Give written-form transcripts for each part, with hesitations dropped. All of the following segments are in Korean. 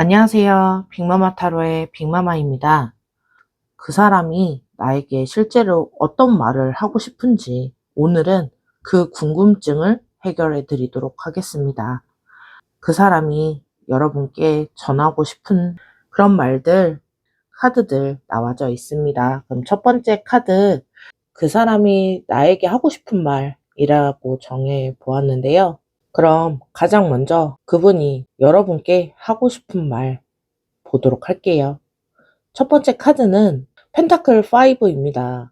안녕하세요. 빅마마 타로의 빅마마입니다. 그 사람이 나에게 실제로 어떤 말을 하고 싶은지 오늘은 그 궁금증을 해결해 드리도록 하겠습니다. 그 사람이 여러분께 전하고 싶은 그런 말들, 카드들 나와져 있습니다. 그럼 첫 번째 카드, 그 사람이 나에게 하고 싶은 말이라고 정해 보았는데요. 그럼 가장 먼저 그분이 여러분께 하고 싶은 말 보도록 할게요. 첫 번째 카드는 펜타클 5입니다.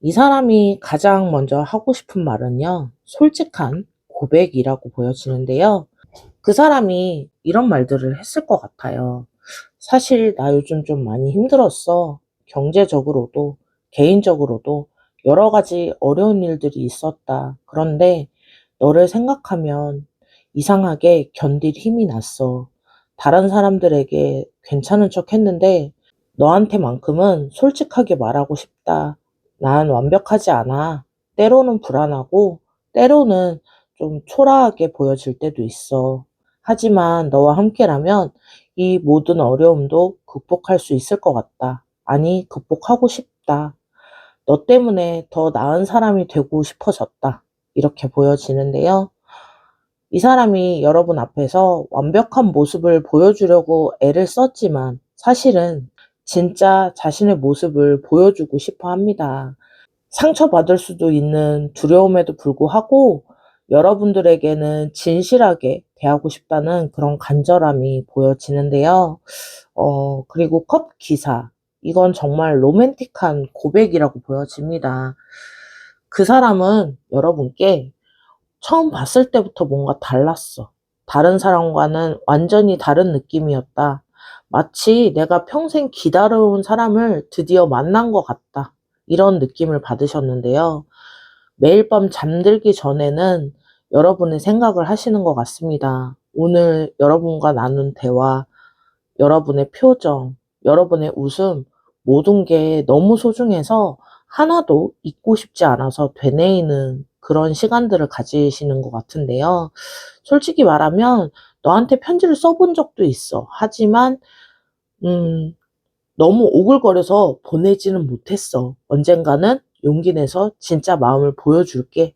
이 사람이 가장 먼저 하고 싶은 말은요, 솔직한 고백이라고 보여지는데요. 그 사람이 이런 말들을 했을 것 같아요. 사실 나 요즘 좀 많이 힘들었어. 경제적으로도, 개인적으로도 여러 가지 어려운 일들이 있었다. 그런데 너를 생각하면 이상하게 견딜 힘이 났어. 다른 사람들에게 괜찮은 척 했는데 너한테만큼은 솔직하게 말하고 싶다. 난 완벽하지 않아. 때로는 불안하고 때로는 좀 초라하게 보여질 때도 있어. 하지만 너와 함께라면 이 모든 어려움도 극복할 수 있을 것 같다. 아니, 극복하고 싶다. 너 때문에 더 나은 사람이 되고 싶어졌다. 이렇게 보여지는데요. 이 사람이 여러분 앞에서 완벽한 모습을 보여주려고 애를 썼지만 사실은 진짜 자신의 모습을 보여주고 싶어 합니다. 상처받을 수도 있는 두려움에도 불구하고 여러분들에게는 진실하게 대하고 싶다는 그런 간절함이 보여지는데요. 그리고 컵 기사. 이건 정말 로맨틱한 고백이라고 보여집니다. 그 사람은 여러분께 처음 봤을 때부터 뭔가 달랐어. 다른 사람과는 완전히 다른 느낌이었다. 마치 내가 평생 기다려온 사람을 드디어 만난 것 같다. 이런 느낌을 받으셨는데요. 매일 밤 잠들기 전에는 여러분의 생각을 하시는 것 같습니다. 오늘 여러분과 나눈 대화, 여러분의 표정, 여러분의 웃음, 모든 게 너무 소중해서 하나도 잊고 싶지 않아서 되뇌이는 그런 시간들을 가지시는 것 같은데요. 솔직히 말하면 너한테 편지를 써본 적도 있어. 하지만 음, 너무 오글거려서 보내지는 못했어. 언젠가는 용기 내서 진짜 마음을 보여줄게.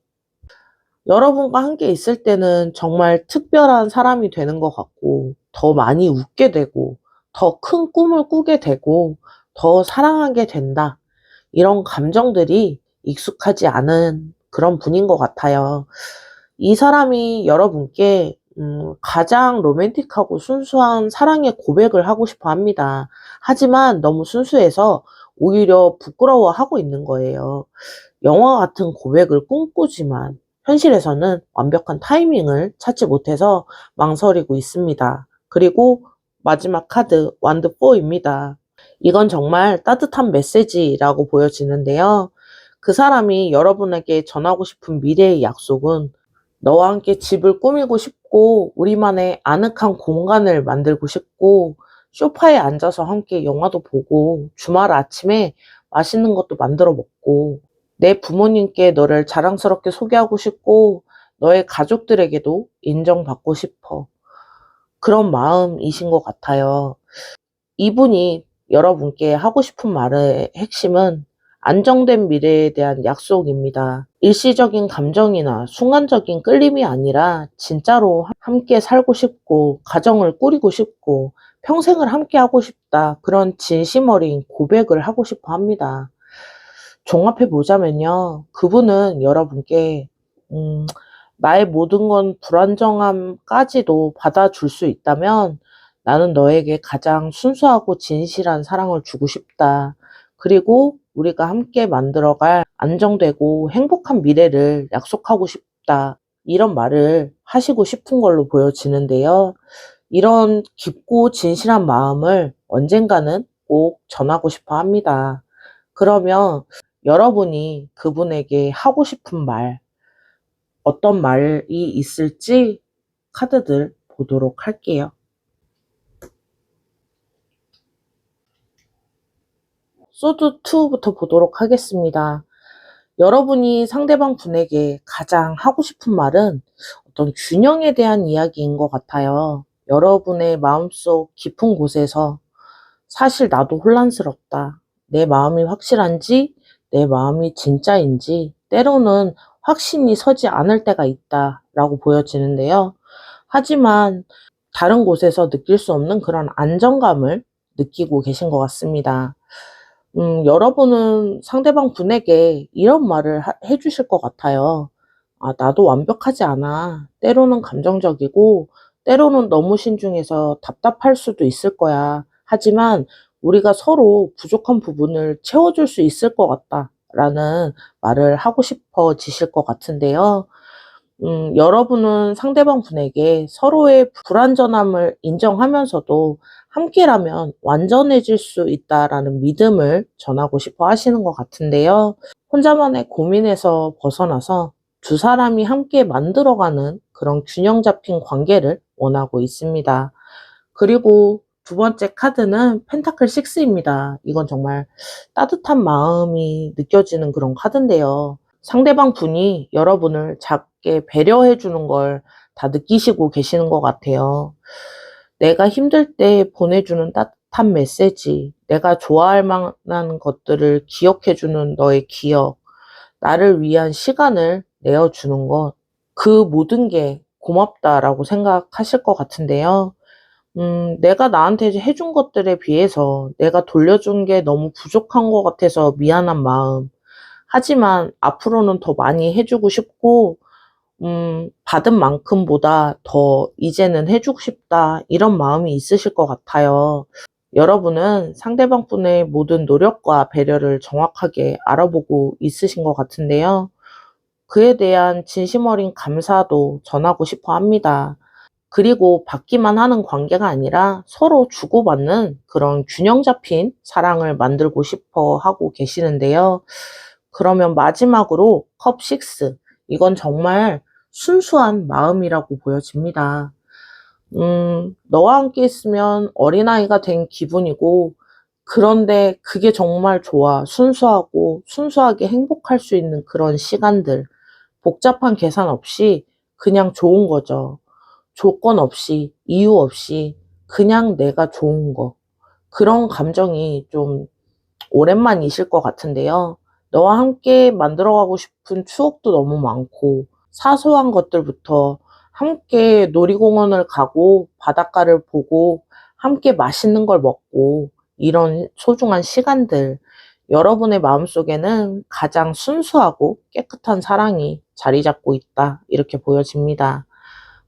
여러분과 함께 있을 때는 정말 특별한 사람이 되는 것 같고, 더 많이 웃게 되고, 더 큰 꿈을 꾸게 되고, 더 사랑하게 된다. 이런 감정들이 익숙하지 않은 그런 분인 것 같아요. 이 사람이 여러분께 가장 로맨틱하고 순수한 사랑의 고백을 하고 싶어 합니다. 하지만 너무 순수해서 오히려 부끄러워하고 있는 거예요. 영화 같은 고백을 꿈꾸지만 현실에서는 완벽한 타이밍을 찾지 못해서 망설이고 있습니다. 그리고 마지막 카드 완드 4입니다. 이건 정말 따뜻한 메시지라고 보여지는데요. 그 사람이 여러분에게 전하고 싶은 미래의 약속은 너와 함께 집을 꾸미고 싶고 우리만의 아늑한 공간을 만들고 싶고 소파에 앉아서 함께 영화도 보고 주말 아침에 맛있는 것도 만들어 먹고 내 부모님께 너를 자랑스럽게 소개하고 싶고 너의 가족들에게도 인정받고 싶어. 그런 마음이신 것 같아요. 이분이 여러분께 하고 싶은 말의 핵심은 안정된 미래에 대한 약속입니다. 일시적인 감정이나 순간적인 끌림이 아니라 진짜로 함께 살고 싶고 가정을 꾸리고 싶고 평생을 함께 하고 싶다. 그런 진심 어린 고백을 하고 싶어 합니다. 종합해 보자면요. 그분은 여러분께 음, 나의 모든 건 불안정함까지도 받아줄 수 있다면 나는 너에게 가장 순수하고 진실한 사랑을 주고 싶다. 그리고 우리가 함께 만들어갈 안정되고 행복한 미래를 약속하고 싶다. 이런 말을 하시고 싶은 걸로 보여지는데요. 이런 깊고 진실한 마음을 언젠가는 꼭 전하고 싶어 합니다. 그러면 여러분이 그분에게 하고 싶은 말, 어떤 말이 있을지 카드들 보도록 할게요. 소드 2부터 보도록 하겠습니다. 여러분이 상대방 분에게 가장 하고 싶은 말은 어떤 균형에 대한 이야기인 것 같아요. 여러분의 마음속 깊은 곳에서 사실 나도 혼란스럽다. 내 마음이 확실한지, 내 마음이 진짜인지, 때로는 확신이 서지 않을 때가 있다 라고 보여지는데요. 하지만 다른 곳에서 느낄 수 없는 그런 안정감을 느끼고 계신 것 같습니다. 여러분은 상대방 분에게 이런 말을 해주실 것 같아요. 아, 나도 완벽하지 않아. 때로는 감정적이고, 때로는 너무 신중해서 답답할 수도 있을 거야. 하지만 우리가 서로 부족한 부분을 채워줄 수 있을 것 같다. 라는 말을 하고 싶어지실 것 같은데요. 여러분은 상대방 분에게 서로의 불완전함을 인정하면서도 함께라면 완전해질 수 있다라는 믿음을 전하고 싶어 하시는 것 같은데요. 혼자만의 고민에서 벗어나서 두 사람이 함께 만들어가는 그런 균형 잡힌 관계를 원하고 있습니다. 그리고 두 번째 카드는 펜타클 6입니다. 이건 정말 따뜻한 마음이 느껴지는 그런 카드인데요. 상대방 분이 여러분을 작게 배려해 주는 걸 다 느끼시고 계시는 것 같아요. 내가 힘들 때 보내주는 따뜻한 메시지, 내가 좋아할 만한 것들을 기억해 주는 너의 기억, 나를 위한 시간을 내어주는 것, 그 모든 게 고맙다라고 생각하실 것 같은데요. 내가 나한테 해준 것들에 비해서 내가 돌려준 게 너무 부족한 것 같아서 미안한 마음. 하지만 앞으로는 더 많이 해주고 싶고, 받은 만큼보다 더 이제는 해주고 싶다. 이런 마음이 있으실 것 같아요. 여러분은 상대방 분의 모든 노력과 배려를 정확하게 알아보고 있으신 것 같은데요. 그에 대한 진심 어린 감사도 전하고 싶어 합니다. 그리고 받기만 하는 관계가 아니라 서로 주고받는 그런 균형 잡힌 사랑을 만들고 싶어 하고 계시는데요. 그러면 마지막으로 컵 6. 이건 정말 순수한 마음이라고 보여집니다. 너와 함께 있으면 어린아이가 된 기분이고, 그런데 그게 정말 좋아. 순수하고, 순수하게 행복할 수 있는 그런 시간들. 복잡한 계산 없이 그냥 좋은 거죠. 조건 없이, 이유 없이, 그냥 내가 좋은 거. 그런 감정이 좀 오랜만이실 것 같은데요. 너와 함께 만들어가고 싶은 추억도 너무 많고, 사소한 것들부터 함께 놀이공원을 가고, 바닷가를 보고, 함께 맛있는 걸 먹고, 이런 소중한 시간들, 여러분의 마음속에는 가장 순수하고 깨끗한 사랑이 자리 잡고 있다. 이렇게 보여집니다.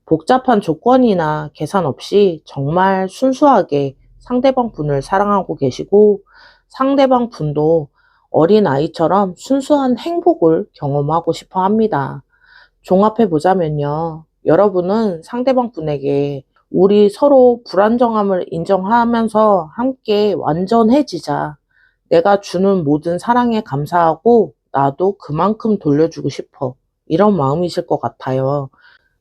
복잡한 조건이나 계산 없이 정말 순수하게 상대방 분을 사랑하고 계시고, 상대방 분도 어린아이처럼 순수한 행복을 경험하고 싶어 합니다. 종합해 보자면요. 여러분은 상대방 분에게 우리 서로 불안정함을 인정하면서 함께 완전해지자. 내가 주는 모든 사랑에 감사하고 나도 그만큼 돌려주고 싶어. 이런 마음이실 것 같아요.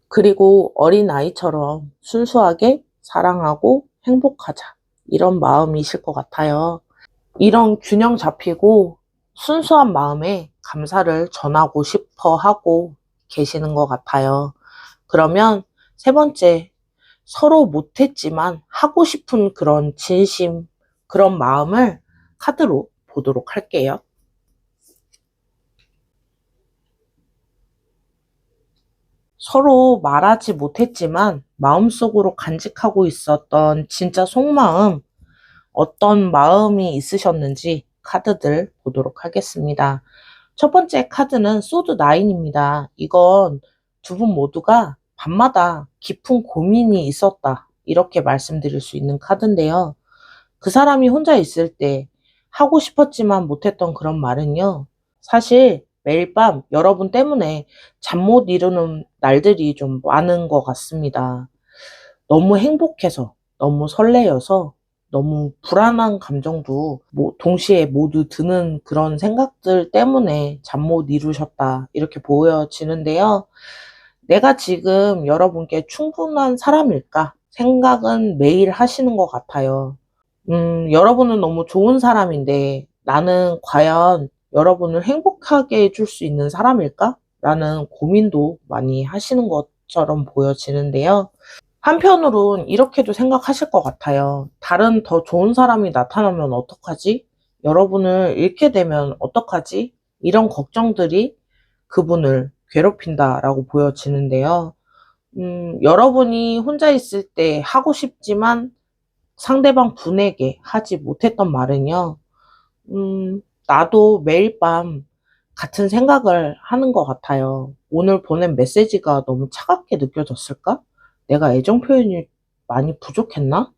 그리고 어린아이처럼 순수하게 사랑하고 행복하자. 이런 마음이실 것 같아요. 이런 균형 잡히고 순수한 마음에 감사를 전하고 싶어 하고 계시는 것 같아요. 그러면 세 번째, 서로 못했지만 하고 싶은 그런 진심, 그런 마음을 카드로 보도록 할게요. 서로 말하지 못했지만 마음속으로 간직하고 있었던 진짜 속마음, 어떤 마음이 있으셨는지 카드들 보도록 하겠습니다. 첫 번째 카드는 소드 9입니다. 이건 두 분 모두가 밤마다 깊은 고민이 있었다. 이렇게 말씀드릴 수 있는 카드인데요. 그 사람이 혼자 있을 때 하고 싶었지만 못했던 그런 말은요. 사실 매일 밤 여러분 때문에 잠 못 이루는 날들이 좀 많은 것 같습니다. 너무 행복해서, 너무 설레여서, 너무 불안한 감정도 동시에 모두 드는 그런 생각들 때문에 잠 못 이루셨다. 이렇게 보여지는데요. 내가 지금 여러분께 충분한 사람일까? 생각은 매일 하시는 것 같아요. 여러분은 너무 좋은 사람인데 나는 과연 여러분을 행복하게 해줄 수 있는 사람일까? 라는 고민도 많이 하시는 것처럼 보여지는데요. 한편으론 이렇게도 생각하실 것 같아요. 다른 더 좋은 사람이 나타나면 어떡하지? 여러분을 잃게 되면 어떡하지? 이런 걱정들이 그분을 괴롭힌다라고 보여지는데요. 여러분이 혼자 있을 때 하고 싶지만 상대방 분에게 하지 못했던 말은요. 나도 매일 밤 같은 생각을 하는 것 같아요. 오늘 보낸 메시지가 너무 차갑게 느껴졌을까? 내가 애정 표현이 많이 부족했나?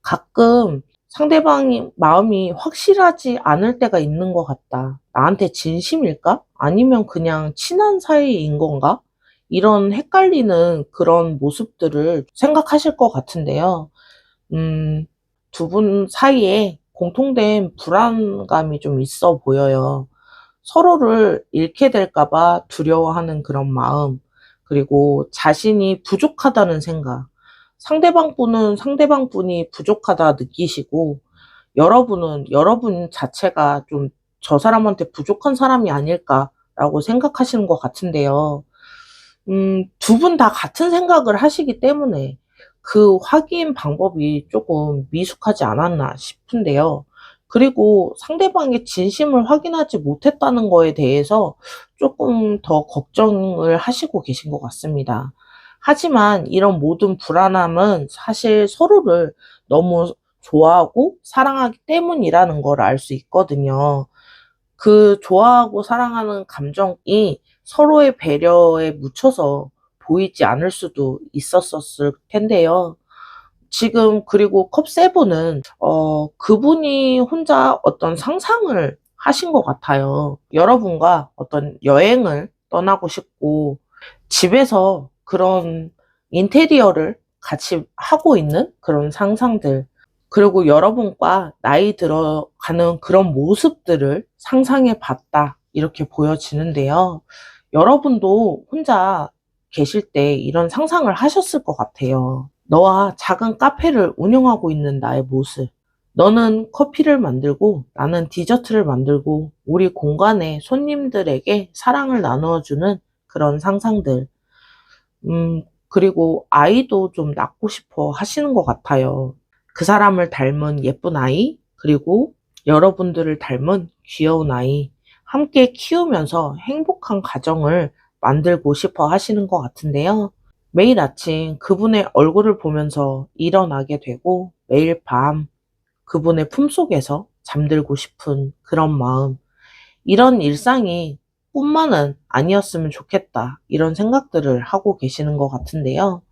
가끔 상대방이 마음이 확실하지 않을 때가 있는 것 같다. 나한테 진심일까? 아니면 그냥 친한 사이인 건가? 이런 헷갈리는 그런 모습들을 생각하실 것 같은데요. 두 분 사이에 공통된 불안감이 좀 있어 보여요. 서로를 잃게 될까봐 두려워하는 그런 마음, 그리고 자신이 부족하다는 생각, 상대방 분은 상대방 분이 부족하다 느끼시고, 여러분은 여러분 자체가 좀 저 사람한테 부족한 사람이 아닐까라고 생각하시는 것 같은데요. 두 분 다 같은 생각을 하시기 때문에 그 확인 방법이 조금 미숙하지 않았나 싶은데요. 그리고 상대방의 진심을 확인하지 못했다는 거에 대해서 조금 더 걱정을 하시고 계신 것 같습니다. 하지만 이런 모든 불안함은 사실 서로를 너무 좋아하고 사랑하기 때문이라는 걸 알 수 있거든요. 그 좋아하고 사랑하는 감정이 서로의 배려에 묻혀서 보이지 않을 수도 있었을 텐데요. 지금 그리고 컵세븐은 그분이 혼자 어떤 상상을 하신 것 같아요. 여러분과 어떤 여행을 떠나고 싶고 집에서 그런 인테리어를 같이 하고 있는 그런 상상들, 그리고 여러분과 나이 들어가는 그런 모습들을 상상해 봤다. 이렇게 보여지는데요. 여러분도 혼자 계실 때 이런 상상을 하셨을 것 같아요. 너와 작은 카페를 운영하고 있는 나의 모습. 너는 커피를 만들고 나는 디저트를 만들고 우리 공간에 손님들에게 사랑을 나누어주는 그런 상상들. 그리고 아이도 좀 낳고 싶어 하시는 것 같아요. 그 사람을 닮은 예쁜 아이, 그리고 여러분들을 닮은 귀여운 아이, 함께 키우면서 행복한 가정을 만들고 싶어 하시는 것 같은데요. 매일 아침 그분의 얼굴을 보면서 일어나게 되고 매일 밤 그분의 품속에서 잠들고 싶은 그런 마음, 이런 일상이 꿈만은 아니었으면 좋겠다. 이런 생각들을 하고 계시는 것 같은데요.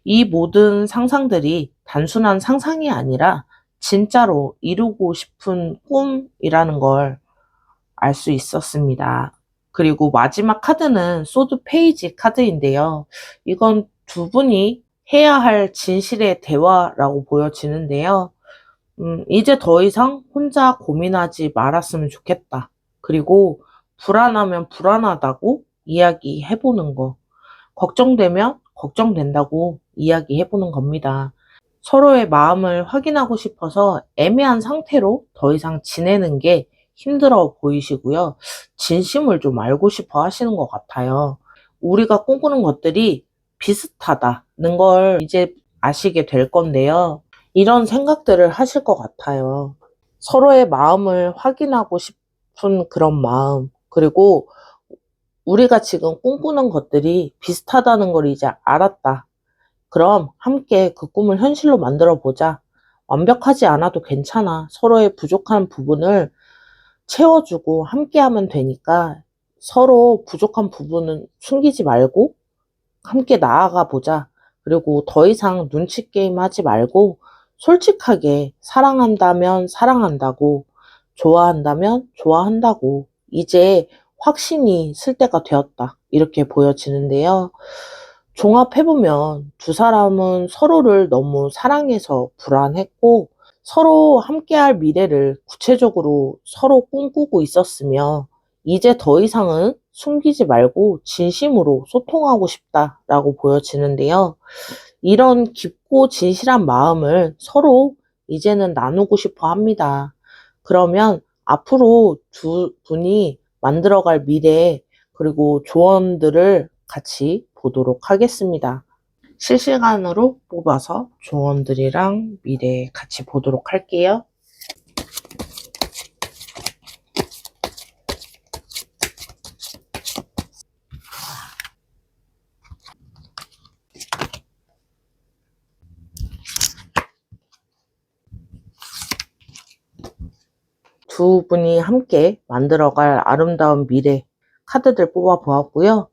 이 모든 상상들이 단순한 상상이 아니라 진짜로 이루고 싶은 꿈이라는 걸 알 수 있었습니다. 그리고 마지막 카드는 소드 페이지 카드인데요. 이건 두 분이 해야 할 진실의 대화라고 보여지는데요. 이제 더 이상 혼자 고민하지 말았으면 좋겠다. 그리고 불안하면 불안하다고 이야기해보는 거. 걱정되면 걱정된다고 이야기해보는 겁니다. 서로의 마음을 확인하고 싶어서 애매한 상태로 더 이상 지내는 게 힘들어 보이시고요. 진심을 좀 알고 싶어 하시는 것 같아요. 우리가 꿈꾸는 것들이 비슷하다는 걸 이제 아시게 될 건데요. 이런 생각들을 하실 것 같아요. 서로의 마음을 확인하고 싶은 그런 마음, 그리고 우리가 지금 꿈꾸는 것들이 비슷하다는 걸 이제 알았다. 그럼 함께 그 꿈을 현실로 만들어 보자. 완벽하지 않아도 괜찮아. 서로의 부족한 부분을 채워주고 함께 하면 되니까 서로 부족한 부분은 숨기지 말고 함께 나아가 보자. 그리고 더 이상 눈치 게임 하지 말고 솔직하게 사랑한다면 사랑한다고, 좋아한다면 좋아한다고, 이제 확신이 쓸 때가 되었다. 이렇게 보여지는데요. 종합해보면 두 사람은 서로를 너무 사랑해서 불안했고 서로 함께할 미래를 구체적으로 서로 꿈꾸고 있었으며 이제 더 이상은 숨기지 말고 진심으로 소통하고 싶다라고 보여지는데요. 이런 깊고 진실한 마음을 서로 이제는 나누고 싶어 합니다. 그러면 앞으로 두 분이 만들어갈 미래, 그리고 조언들을 같이 보도록 하겠습니다. 실시간으로 뽑아서 조언들이랑 미래 같이 보도록 할게요. 두 분이 함께 만들어갈 아름다운 미래 카드들 뽑아 보았고요.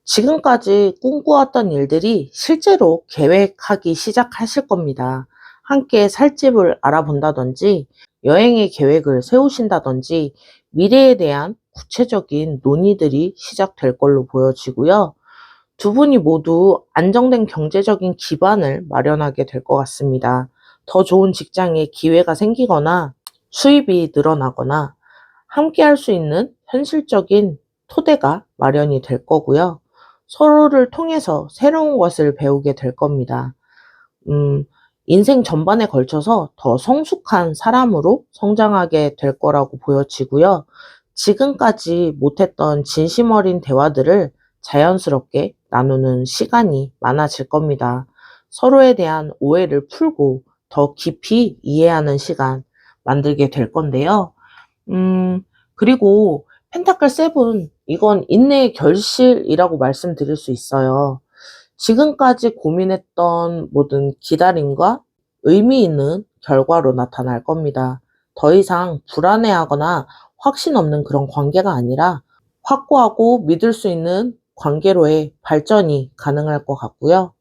지금까지 꿈꾸었던 일들이 실제로 계획하기 시작하실 겁니다. 함께 살 집을 알아본다든지, 여행의 계획을 세우신다든지, 미래에 대한 구체적인 논의들이 시작될 걸로 보여지고요. 두 분이 모두 안정된 경제적인 기반을 마련하게 될 것 같습니다. 더 좋은 직장에 기회가 생기거나 수입이 늘어나거나 함께 할 수 있는 현실적인 토대가 마련이 될 거고요. 서로를 통해서 새로운 것을 배우게 될 겁니다. 인생 전반에 걸쳐서 더 성숙한 사람으로 성장하게 될 거라고 보여지고요. 지금까지 못했던 진심 어린 대화들을 자연스럽게 나누는 시간이 많아질 겁니다. 서로에 대한 오해를 풀고 더 깊이 이해하는 시간 만들게 될 건데요. 그리고 펜타클 7, 이건 인내의 결실이라고 말씀드릴 수 있어요. 지금까지 고민했던 모든 기다림과 의미 있는 결과로 나타날 겁니다. 더 이상 불안해하거나 확신 없는 그런 관계가 아니라 확고하고 믿을 수 있는 관계로의 발전이 가능할 것 같고요.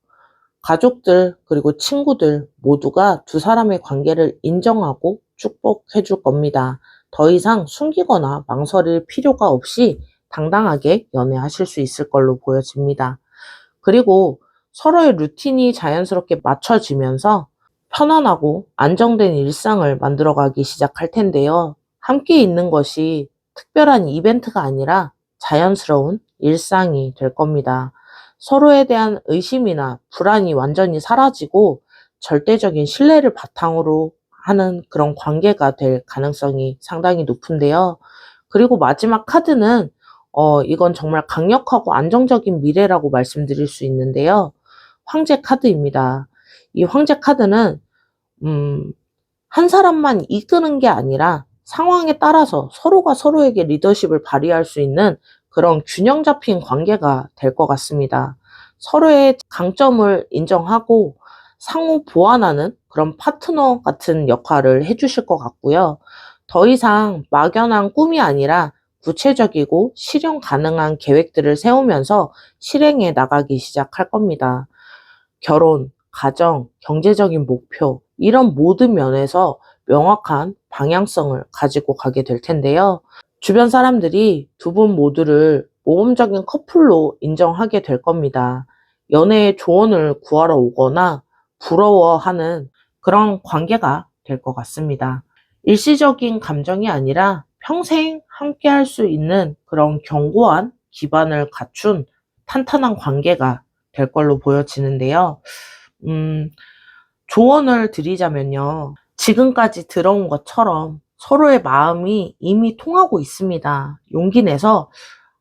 가족들 그리고 친구들 모두가 두 사람의 관계를 인정하고 축복해 줄 겁니다. 더 이상 숨기거나 망설일 필요가 없이 당당하게 연애하실 수 있을 걸로 보여집니다. 그리고 서로의 루틴이 자연스럽게 맞춰지면서 편안하고 안정된 일상을 만들어가기 시작할 텐데요. 함께 있는 것이 특별한 이벤트가 아니라 자연스러운 일상이 될 겁니다. 서로에 대한 의심이나 불안이 완전히 사라지고 절대적인 신뢰를 바탕으로 하는 그런 관계가 될 가능성이 상당히 높은데요. 그리고 마지막 카드는 이건 정말 강력하고 안정적인 미래라고 말씀드릴 수 있는데요. 황제 카드입니다. 이 황제 카드는 한 사람만 이끄는 게 아니라 상황에 따라서 서로가 서로에게 리더십을 발휘할 수 있는 그런 균형 잡힌 관계가 될 것 같습니다. 서로의 강점을 인정하고 상호 보완하는 그런 파트너 같은 역할을 해주실 것 같고요. 더 이상 막연한 꿈이 아니라 구체적이고 실현 가능한 계획들을 세우면서 실행해 나가기 시작할 겁니다. 결혼, 가정, 경제적인 목표, 이런 모든 면에서 명확한 방향성을 가지고 가게 될 텐데요. 주변 사람들이 두 분 모두를 모범적인 커플로 인정하게 될 겁니다. 연애의 조언을 구하러 오거나 부러워하는 그런 관계가 될 것 같습니다. 일시적인 감정이 아니라 평생 함께 할 수 있는 그런 견고한 기반을 갖춘 탄탄한 관계가 될 걸로 보여지는데요. 조언을 드리자면요. 지금까지 들어온 것처럼 서로의 마음이 이미 통하고 있습니다. 용기 내서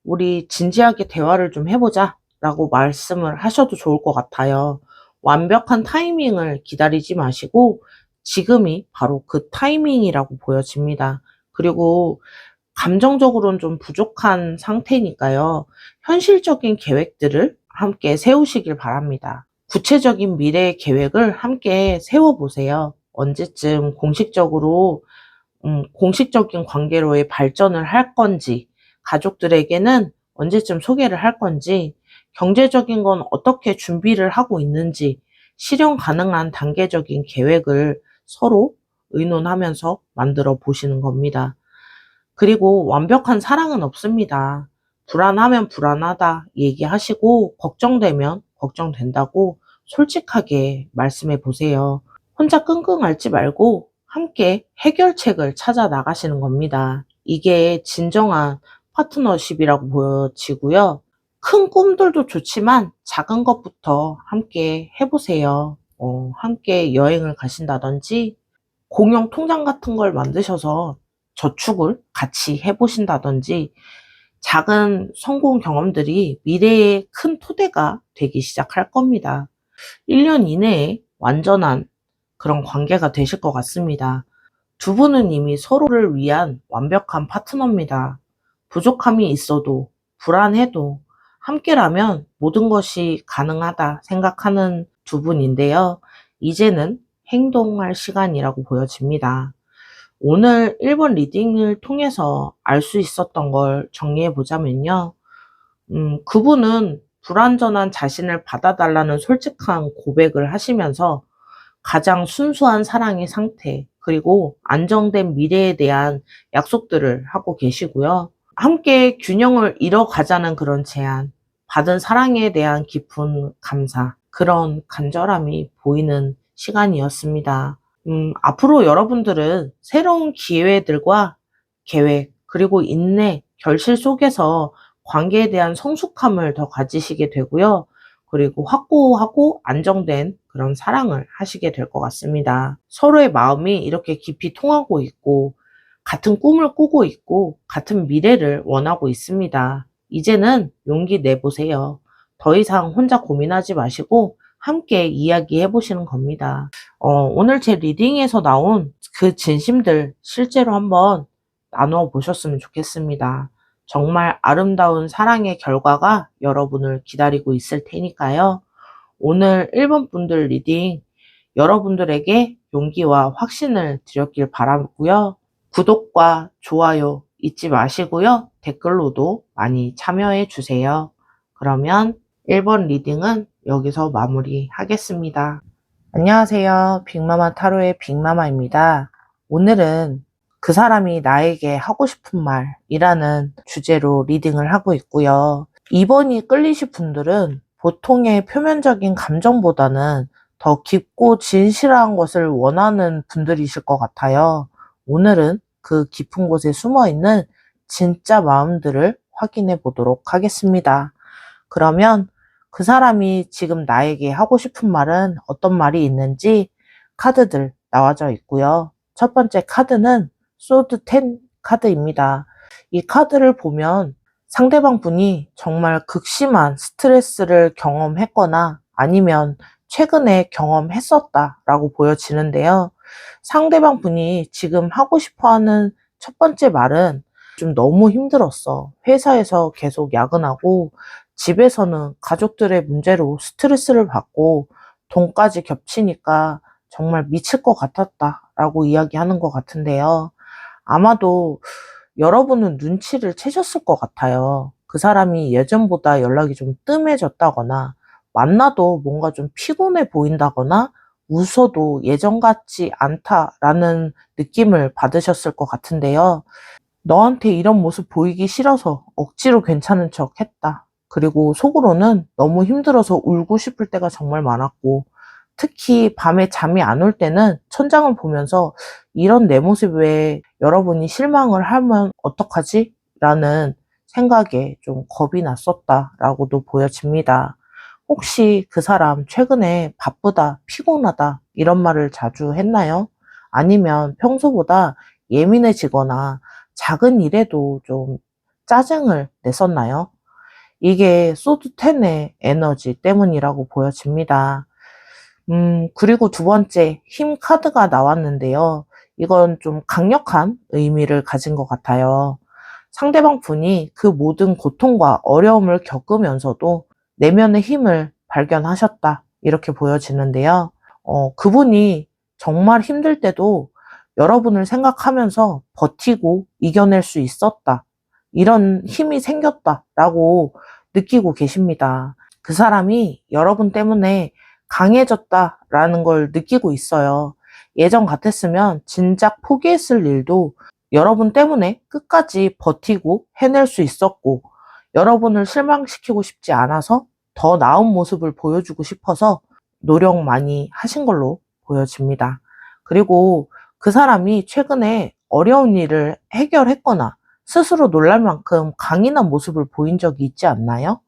우리 진지하게 대화를 좀 해보자 라고 말씀을 하셔도 좋을 것 같아요. 완벽한 타이밍을 기다리지 마시고 지금이 바로 그 타이밍이라고 보여집니다. 그리고 감정적으로는 좀 부족한 상태니까요. 현실적인 계획들을 함께 세우시길 바랍니다. 구체적인 미래의 계획을 함께 세워보세요. 언제쯤 공식적인 관계로의 발전을 할 건지, 가족들에게는 언제쯤 소개를 할 건지, 경제적인 건 어떻게 준비를 하고 있는지, 실현 가능한 단계적인 계획을 서로 의논하면서 만들어 보시는 겁니다. 그리고 완벽한 사랑은 없습니다. 불안하면 불안하다 얘기하시고 걱정되면 걱정된다고 솔직하게 말씀해 보세요. 혼자 끙끙 앓지 말고 함께 해결책을 찾아 나가시는 겁니다. 이게 진정한 파트너십이라고 보여지고요. 큰 꿈들도 좋지만 작은 것부터 함께 해보세요. 함께 여행을 가신다든지 공용 통장 같은 걸 만드셔서 저축을 같이 해보신다든지 작은 성공 경험들이 미래의 큰 토대가 되기 시작할 겁니다. 1년 이내에 완전한 그런 관계가 되실 것 같습니다. 두 분은 이미 서로를 위한 완벽한 파트너입니다. 부족함이 있어도 불안해도 함께라면 모든 것이 가능하다 생각하는 두 분인데요. 이제는 행동할 시간이라고 보여집니다. 오늘 1번 리딩을 통해서 알 수 있었던 걸 정리해 보자면요. 그분은 불완전한 자신을 받아달라는 솔직한 고백을 하시면서 가장 순수한 사랑의 상태, 그리고 안정된 미래에 대한 약속들을 하고 계시고요. 함께 균형을 이뤄가자는 그런 제안, 받은 사랑에 대한 깊은 감사, 그런 간절함이 보이는 시간이었습니다. 앞으로 여러분들은 새로운 기회들과 계획, 그리고 인내, 결실 속에서 관계에 대한 성숙함을 더 가지시게 되고요. 그리고 확고하고 안정된 그런 사랑을 하시게 될 것 같습니다. 서로의 마음이 이렇게 깊이 통하고 있고, 같은 꿈을 꾸고 있고, 같은 미래를 원하고 있습니다. 이제는 용기 내보세요. 더 이상 혼자 고민하지 마시고, 함께 이야기해 보시는 겁니다. 오늘 제 리딩에서 나온 그 진심들 실제로 한번 나누어 보셨으면 좋겠습니다. 정말 아름다운 사랑의 결과가 여러분을 기다리고 있을 테니까요. 오늘 1번 분들 리딩 여러분들에게 용기와 확신을 드렸길 바라고요. 구독과 좋아요 잊지 마시고요. 댓글로도 많이 참여해 주세요. 그러면 1번 리딩은 여기서 마무리하겠습니다. 안녕하세요. 빅마마 타로의 빅마마입니다. 오늘은 그 사람이 나에게 하고 싶은 말이라는 주제로 리딩을 하고 있고요. 2번이 끌리실 분들은 보통의 표면적인 감정보다는 더 깊고 진실한 것을 원하는 분들이실 것 같아요. 오늘은 그 깊은 곳에 숨어 있는 진짜 마음들을 확인해 보도록 하겠습니다. 그러면 그 사람이 지금 나에게 하고 싶은 말은 어떤 말이 있는지 카드들 나와져 있고요. 첫 번째 카드는 소드 10 카드입니다. 이 카드를 보면 상대방 분이 정말 극심한 스트레스를 경험했거나 아니면 최근에 경험했었다라고 보여지는데요. 상대방 분이 지금 하고 싶어 하는 첫 번째 말은 좀 너무 힘들었어. 회사에서 계속 야근하고 집에서는 가족들의 문제로 스트레스를 받고 돈까지 겹치니까 정말 미칠 것 같았다라고 이야기하는 것 같은데요. 아마도 여러분은 눈치를 채셨을 것 같아요. 그 사람이 예전보다 연락이 좀 뜸해졌다거나 만나도 뭔가 좀 피곤해 보인다거나 웃어도 예전 같지 않다라는 느낌을 받으셨을 것 같은데요. 너한테 이런 모습 보이기 싫어서 억지로 괜찮은 척 했다. 그리고 속으로는 너무 힘들어서 울고 싶을 때가 정말 많았고, 특히 밤에 잠이 안 올 때는 천장을 보면서 이런 내 모습에 여러분이 실망을 하면 어떡하지? 라는 생각에 좀 겁이 났었다라고도 보여집니다. 혹시 그 사람 최근에 바쁘다, 피곤하다 이런 말을 자주 했나요? 아니면 평소보다 예민해지거나 작은 일에도 좀 짜증을 냈었나요? 이게 소드 10의 에너지 때문이라고 보여집니다. 그리고 두 번째, 힘 카드가 나왔는데요. 이건 좀 강력한 의미를 가진 것 같아요. 상대방 분이 그 모든 고통과 어려움을 겪으면서도 내면의 힘을 발견하셨다. 이렇게 보여지는데요. 그분이 정말 힘들 때도 여러분을 생각하면서 버티고 이겨낼 수 있었다. 이런 힘이 생겼다라고 느끼고 계십니다. 그 사람이 여러분 때문에 강해졌다라는 걸 느끼고 있어요. 예전 같았으면 진작 포기했을 일도 여러분 때문에 끝까지 버티고 해낼 수 있었고, 여러분을 실망시키고 싶지 않아서 더 나은 모습을 보여주고 싶어서 노력 많이 하신 걸로 보여집니다. 그리고 그 사람이 최근에 어려운 일을 해결했거나 스스로 놀랄 만큼 강인한 모습을 보인 적이 있지 않나요?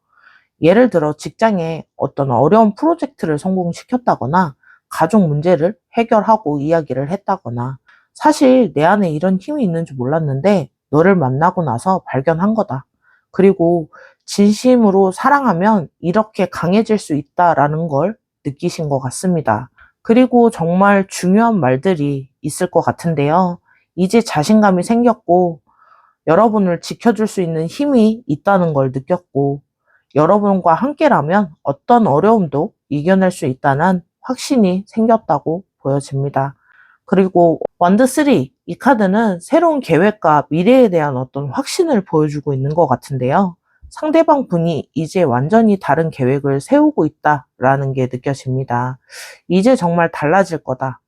예를 들어 직장에 어떤 어려운 프로젝트를 성공시켰다거나 가족 문제를 해결하고 이야기를 했다거나, 사실 내 안에 이런 힘이 있는 줄 몰랐는데 너를 만나고 나서 발견한 거다. 그리고 진심으로 사랑하면 이렇게 강해질 수 있다라는 걸 느끼신 것 같습니다. 그리고 정말 중요한 말들이 있을 것 같은데요. 이제 자신감이 생겼고 여러분을 지켜줄 수 있는 힘이 있다는 걸 느꼈고 여러분과 함께라면 어떤 어려움도 이겨낼 수 있다는 확신이 생겼다고 보여집니다. 그리고 원드 3, 이 카드는 새로운 계획과 미래에 대한 어떤 확신을 보여주고 있는 것 같은데요. 상대방 분이 이제 완전히 다른 계획을 세우고 있다라는 게 느껴집니다. 이제 정말 달라질 거다.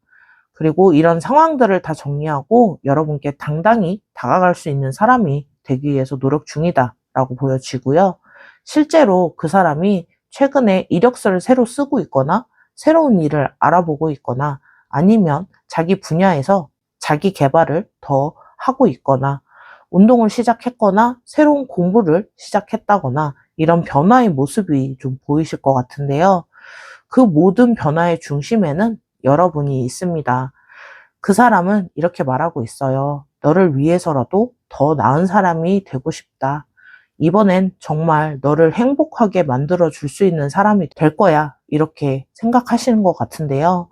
그리고 이런 상황들을 다 정리하고 여러분께 당당히 다가갈 수 있는 사람이 되기 위해서 노력 중이다라고 보여지고요. 실제로 그 사람이 최근에 이력서를 새로 쓰고 있거나 새로운 일을 알아보고 있거나 아니면 자기 분야에서 자기 개발을 더 하고 있거나 운동을 시작했거나 새로운 공부를 시작했다거나 이런 변화의 모습이 좀 보이실 것 같은데요. 그 모든 변화의 중심에는 여러분이 있습니다. 그 사람은 이렇게 말하고 있어요. 너를 위해서라도 더 나은 사람이 되고 싶다. 이번엔 정말 너를 행복하게 만들어 줄 수 있는 사람이 될 거야. 이렇게 생각하시는 것 같은데요.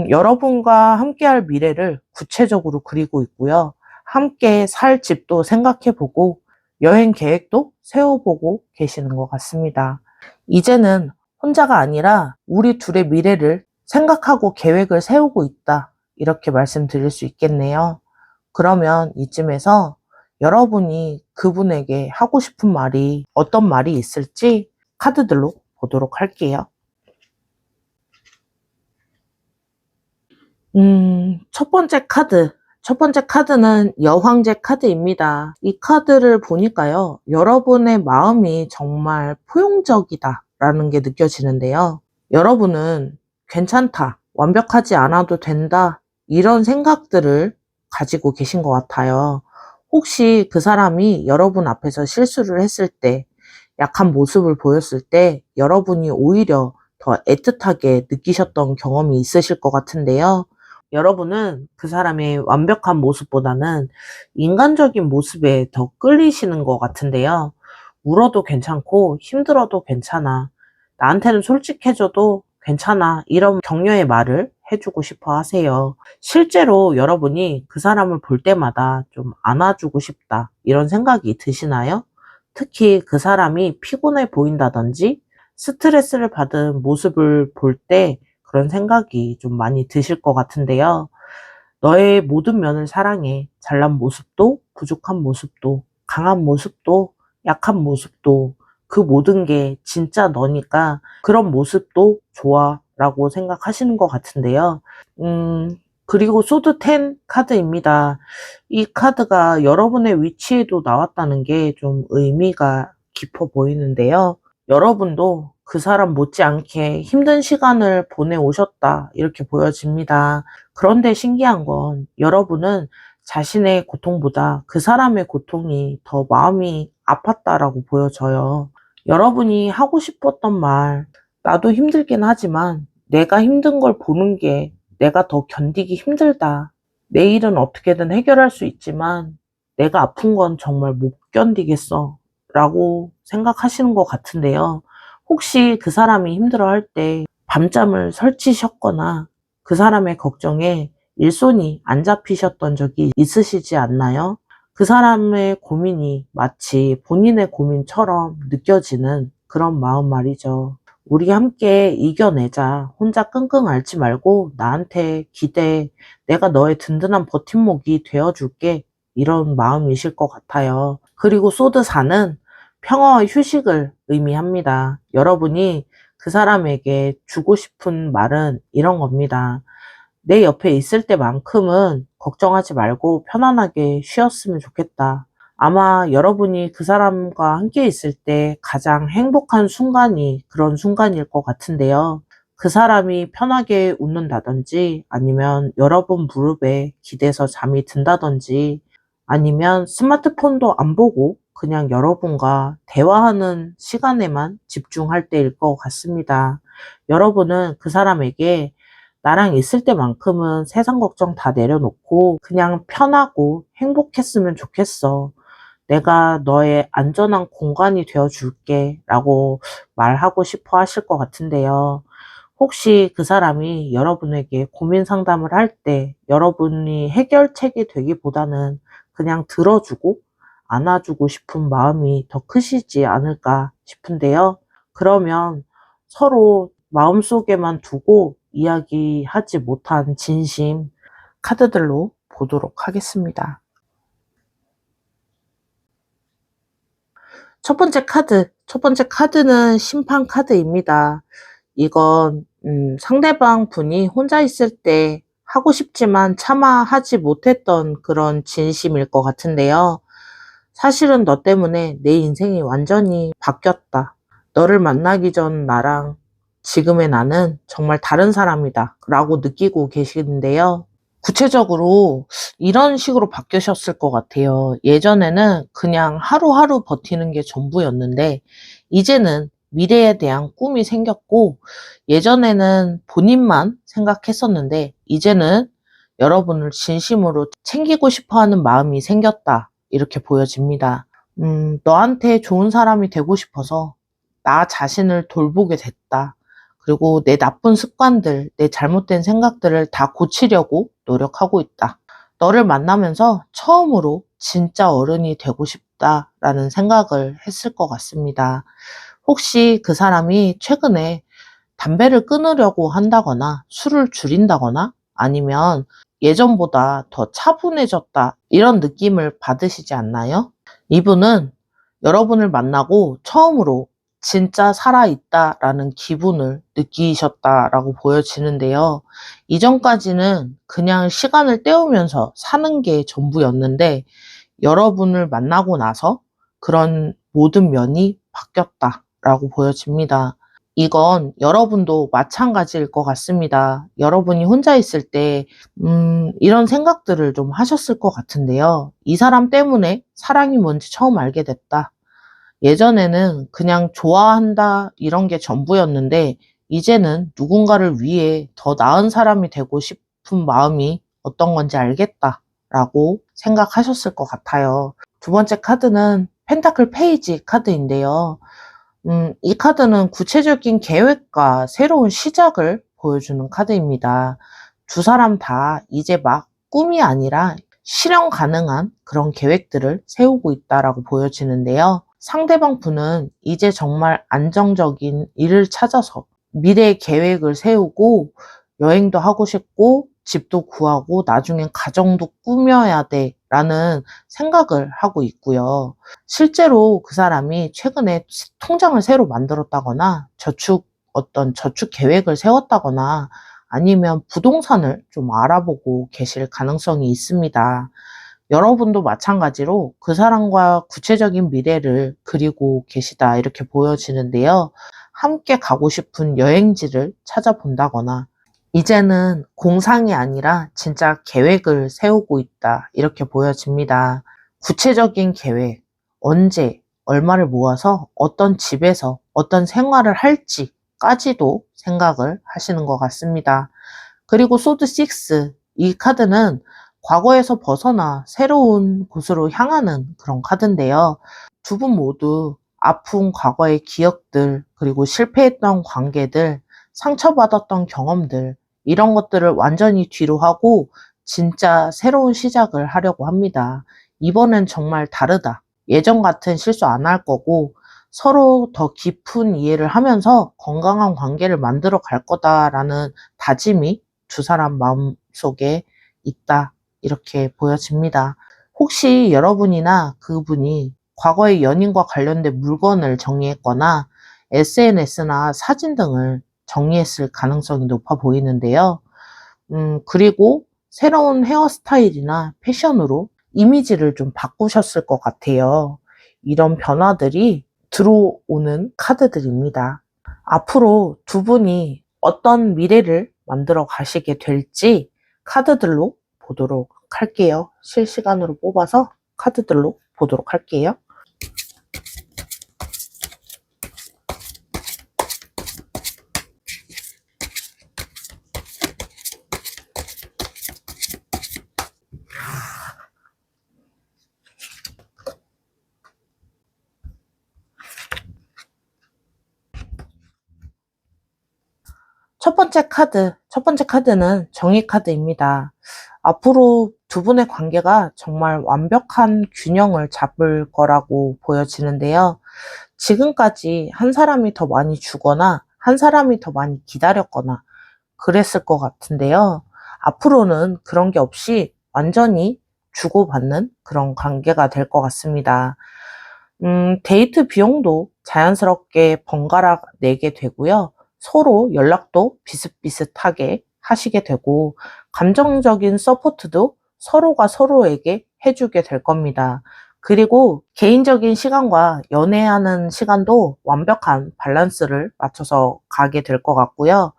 여러분과 함께할 미래를 구체적으로 그리고 있고요. 함께 살 집도 생각해보고 여행 계획도 세워보고 계시는 것 같습니다. 이제는 혼자가 아니라 우리 둘의 미래를 생각하고 계획을 세우고 있다. 이렇게 말씀드릴 수 있겠네요. 그러면 이쯤에서 여러분이 그분에게 하고 싶은 말이 어떤 말이 있을지 카드들로 보도록 할게요. 첫 번째 카드. 첫 번째 카드는 여황제 카드입니다. 이 카드를 보니까요, 여러분의 마음이 정말 포용적이다라는 게 느껴지는데요. 여러분은 괜찮다, 완벽하지 않아도 된다, 이런 생각들을 가지고 계신 것 같아요. 혹시 그 사람이 여러분 앞에서 실수를 했을 때, 약한 모습을 보였을 때, 여러분이 오히려 더 애틋하게 느끼셨던 경험이 있으실 것 같은데요. 여러분은 그 사람의 완벽한 모습보다는 인간적인 모습에 더 끌리시는 것 같은데요. 울어도 괜찮고 힘들어도 괜찮아. 나한테는 솔직해져도 괜찮아. 이런 격려의 말을 해주고 싶어 하세요. 실제로 여러분이 그 사람을 볼 때마다 좀 안아주고 싶다. 이런 생각이 드시나요? 특히 그 사람이 피곤해 보인다든지 스트레스를 받은 모습을 볼 때 그런 생각이 좀 많이 드실 것 같은데요. 너의 모든 면을 사랑해. 잘난 모습도, 부족한 모습도, 강한 모습도, 약한 모습도, 그 모든 게 진짜 너니까 그런 모습도 좋아 라고 생각하시는 것 같은데요. 그리고 소드 10 카드입니다. 이 카드가 여러분의 위치에도 나왔다는 게 좀 의미가 깊어 보이는데요. 여러분도 그 사람 못지않게 힘든 시간을 보내오셨다 이렇게 보여집니다. 그런데 신기한 건 여러분은 자신의 고통보다 그 사람의 고통이 더 마음이 아팠다라고 보여져요. 여러분이 하고 싶었던 말, 나도 힘들긴 하지만 내가 힘든 걸 보는 게 내가 더 견디기 힘들다. 내 일은 어떻게든 해결할 수 있지만 내가 아픈 건 정말 못 견디겠어. 라고 생각하시는 것 같은데요. 혹시 그 사람이 힘들어할 때 밤잠을 설치셨거나 그 사람의 걱정에 일손이 안 잡히셨던 적이 있으시지 않나요? 그 사람의 고민이 마치 본인의 고민처럼 느껴지는 그런 마음 말이죠. 우리 함께 이겨내자. 혼자 끙끙 앓지 말고 나한테 기대해. 내가 너의 든든한 버팀목이 되어줄게. 이런 마음이실 것 같아요. 그리고 소드 4는 평화와 휴식을 의미합니다. 여러분이 그 사람에게 주고 싶은 말은 이런 겁니다. 내 옆에 있을 때만큼은 걱정하지 말고 편안하게 쉬었으면 좋겠다. 아마 여러분이 그 사람과 함께 있을 때 가장 행복한 순간이 그런 순간일 것 같은데요. 그 사람이 편하게 웃는다든지 아니면 여러분 무릎에 기대서 잠이 든다든지 아니면 스마트폰도 안 보고 그냥 여러분과 대화하는 시간에만 집중할 때일 것 같습니다. 여러분은 그 사람에게 나랑 있을 때만큼은 세상 걱정 다 내려놓고 그냥 편하고 행복했으면 좋겠어. 내가 너의 안전한 공간이 되어줄게 라고 말하고 싶어 하실 것 같은데요. 혹시 그 사람이 여러분에게 고민 상담을 할 때 여러분이 해결책이 되기보다는 그냥 들어주고 안아주고 싶은 마음이 더 크시지 않을까 싶은데요. 그러면 서로 마음속에만 두고 이야기하지 못한 진심 카드들로 보도록 하겠습니다. 첫 번째 카드는 심판 카드입니다. 이건 상대방 분이 혼자 있을 때 하고 싶지만 차마 하지 못했던 그런 진심일 것 같은데요. 사실은 너 때문에 내 인생이 완전히 바뀌었다. 너를 만나기 전 나랑 지금의 나는 정말 다른 사람이다. 라고 느끼고 계시는데요. 구체적으로 이런 식으로 바뀌셨을 것 같아요. 예전에는 그냥 하루하루 버티는 게 전부였는데, 이제는 미래에 대한 꿈이 생겼고, 예전에는 본인만 생각했었는데, 이제는 여러분을 진심으로 챙기고 싶어 하는 마음이 생겼다. 이렇게 보여집니다. 너한테 좋은 사람이 되고 싶어서 나 자신을 돌보게 됐다. 그리고 내 나쁜 습관들, 내 잘못된 생각들을 다 고치려고 노력하고 있다. 너를 만나면서 처음으로 진짜 어른이 되고 싶다라는 생각을 했을 것 같습니다. 혹시 그 사람이 최근에 담배를 끊으려고 한다거나 술을 줄인다거나 아니면 예전보다 더 차분해졌다 이런 느낌을 받으시지 않나요? 이분은 여러분을 만나고 처음으로 진짜 살아있다라는 기분을 느끼셨다라고 보여지는데요. 이전까지는 그냥 시간을 때우면서 사는 게 전부였는데 여러분을 만나고 나서 그런 모든 면이 바뀌었다라고 보여집니다. 이건 여러분도 마찬가지일 것 같습니다. 여러분이 혼자 있을 때, 이런 생각들을 좀 하셨을 것 같은데요. 이 사람 때문에 사랑이 뭔지 처음 알게 됐다. 예전에는 그냥 좋아한다, 이런 게 전부였는데, 이제는 누군가를 위해 더 나은 사람이 되고 싶은 마음이 어떤 건지 알겠다. 라고 생각하셨을 것 같아요. 두 번째 카드는 펜타클 페이지 카드인데요. 이 카드는 구체적인 계획과 새로운 시작을 보여주는 카드입니다. 두 사람 다 이제 막 꿈이 아니라 실현 가능한 그런 계획들을 세우고 있다라고 보여지는데요. 상대방 분은 이제 정말 안정적인 일을 찾아서 미래의 계획을 세우고 여행도 하고 싶고 집도 구하고 나중엔 가정도 꾸며야 돼 라는 생각을 하고 있고요. 실제로 그 사람이 최근에 통장을 새로 만들었다거나 어떤 저축 계획을 세웠다거나 아니면 부동산을 좀 알아보고 계실 가능성이 있습니다. 여러분도 마찬가지로 그 사람과 구체적인 미래를 그리고 계시다 이렇게 보여지는데요. 함께 가고 싶은 여행지를 찾아본다거나 이제는 공상이 아니라 진짜 계획을 세우고 있다 이렇게 보여집니다. 구체적인 계획, 언제, 얼마를 모아서 어떤 집에서 어떤 생활을 할지까지도 생각을 하시는 것 같습니다. 그리고 소드 6, 이 카드는 과거에서 벗어나 새로운 곳으로 향하는 그런 카드인데요. 두 분 모두 아픈 과거의 기억들, 그리고 실패했던 관계들, 상처받았던 경험들, 이런 것들을 완전히 뒤로 하고 진짜 새로운 시작을 하려고 합니다. 이번엔 정말 다르다. 예전 같은 실수 안 할 거고 서로 더 깊은 이해를 하면서 건강한 관계를 만들어 갈 거다라는 다짐이 두 사람 마음속에 있다. 이렇게 보여집니다. 혹시 여러분이나 그분이 과거의 연인과 관련된 물건을 정리했거나 SNS나 사진 등을 정리했을 가능성이 높아 보이는데요. 그리고 새로운 헤어스타일이나 패션으로 이미지를 좀 바꾸셨을 것 같아요. 이런 변화들이 들어오는 카드들입니다. 앞으로 두 분이 어떤 미래를 만들어 가시게 될지 카드들로 보도록 할게요. 실시간으로 뽑아서 카드들로 보도록 할게요. 첫 번째 카드는 정의 카드입니다. 앞으로 두 분의 관계가 정말 완벽한 균형을 잡을 거라고 보여지는데요. 지금까지 한 사람이 더 많이 주거나 한 사람이 더 많이 기다렸거나 그랬을 것 같은데요. 앞으로는 그런 게 없이 완전히 주고받는 그런 관계가 될 것 같습니다. 데이트 비용도 자연스럽게 번갈아 내게 되고요. 서로 연락도 비슷비슷하게 하시게 되고, 감정적인 서포트도 서로가 서로에게 해주게 될 겁니다. 그리고 개인적인 시간과 연애하는 시간도 완벽한 밸런스를 맞춰서 가게 될 것 같고요.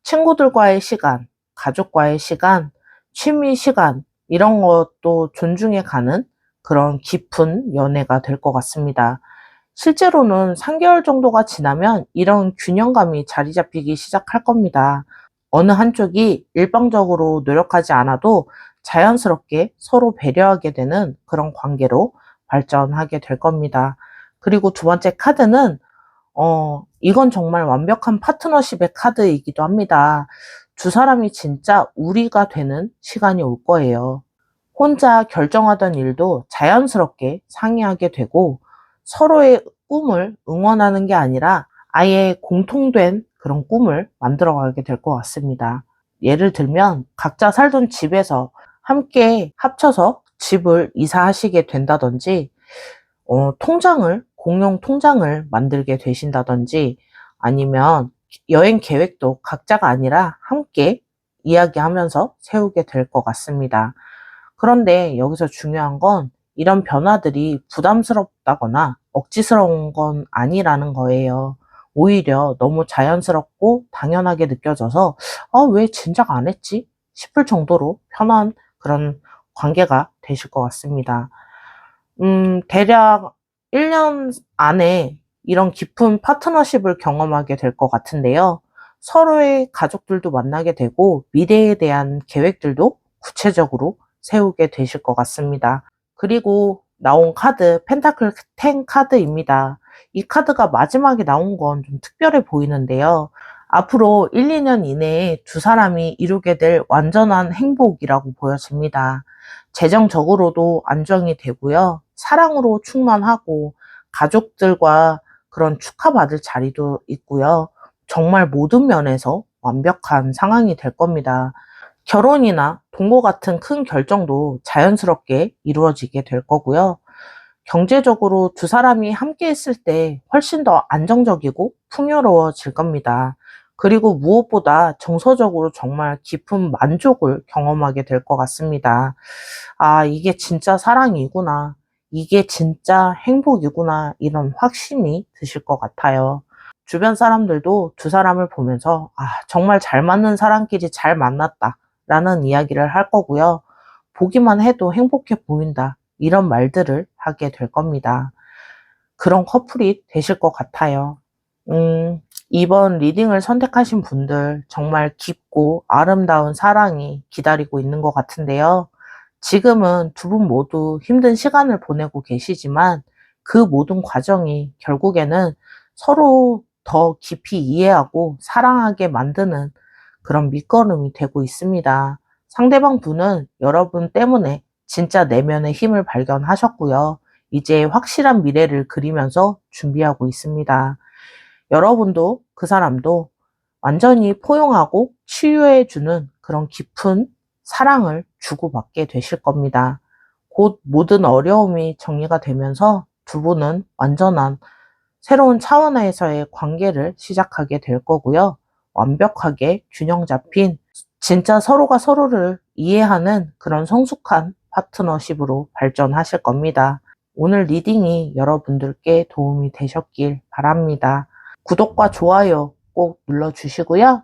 친구들과의 시간, 가족과의 시간, 취미 시간, 이런 것도 존중해 가는 그런 깊은 연애가 될 것 같습니다. 실제로는 3개월 정도가 지나면 이런 균형감이 자리 잡히기 시작할 겁니다. 어느 한쪽이 일방적으로 노력하지 않아도 자연스럽게 서로 배려하게 되는 그런 관계로 발전하게 될 겁니다. 그리고 두 번째 카드는 이건 정말 완벽한 파트너십의 카드이기도 합니다. 두 사람이 진짜 우리가 되는 시간이 올 거예요. 혼자 결정하던 일도 자연스럽게 상의하게 되고 서로의 꿈을 응원하는 게 아니라 아예 공통된 그런 꿈을 만들어가게 될 것 같습니다. 예를 들면 각자 살던 집에서 함께 합쳐서 집을 이사하시게 된다든지 공용 통장을 만들게 되신다든지 아니면 여행 계획도 각자가 아니라 함께 이야기하면서 세우게 될 것 같습니다. 그런데 여기서 중요한 건 이런 변화들이 부담스럽다거나 억지스러운 건 아니라는 거예요. 오히려 너무 자연스럽고 당연하게 느껴져서 왜 진작 안 했지? 싶을 정도로 편한 그런 관계가 되실 것 같습니다. 대략 1년 안에 이런 깊은 파트너십을 경험하게 될 것 같은데요. 서로의 가족들도 만나게 되고 미래에 대한 계획들도 구체적으로 세우게 되실 것 같습니다. 그리고 나온 카드, 펜타클 10 카드입니다. 이 카드가 마지막에 나온 건 좀 특별해 보이는데요. 앞으로 1, 2년 이내에 두 사람이 이루게 될 완전한 행복이라고 보여집니다. 재정적으로도 안정이 되고요. 사랑으로 충만하고 가족들과 그런 축하받을 자리도 있고요. 정말 모든 면에서 완벽한 상황이 될 겁니다. 결혼이나 동거 같은 큰 결정도 자연스럽게 이루어지게 될 거고요. 경제적으로 두 사람이 함께 했을 때 훨씬 더 안정적이고 풍요로워질 겁니다. 그리고 무엇보다 정서적으로 정말 깊은 만족을 경험하게 될 것 같습니다. 이게 진짜 사랑이구나. 이게 진짜 행복이구나. 이런 확신이 드실 것 같아요. 주변 사람들도 두 사람을 보면서, 정말 잘 맞는 사람끼리 잘 만났다. 라는 이야기를 할 거고요. 보기만 해도 행복해 보인다. 이런 말들을 하게 될 겁니다. 그런 커플이 되실 것 같아요. 이번 리딩을 선택하신 분들 정말 깊고 아름다운 사랑이 기다리고 있는 것 같은데요. 지금은 두 분 모두 힘든 시간을 보내고 계시지만 그 모든 과정이 결국에는 서로 더 깊이 이해하고 사랑하게 만드는 그런 밑거름이 되고 있습니다. 상대방 분은 여러분 때문에 진짜 내면의 힘을 발견하셨고요. 이제 확실한 미래를 그리면서 준비하고 있습니다. 여러분도 그 사람도 완전히 포용하고 치유해주는 그런 깊은 사랑을 주고받게 되실 겁니다. 곧 모든 어려움이 정리가 되면서 두 분은 완전한 새로운 차원에서의 관계를 시작하게 될 거고요. 완벽하게 균형 잡힌 진짜 서로가 서로를 이해하는 그런 성숙한 파트너십으로 발전하실 겁니다. 오늘 리딩이 여러분들께 도움이 되셨길 바랍니다. 구독과 좋아요 꼭 눌러주시고요.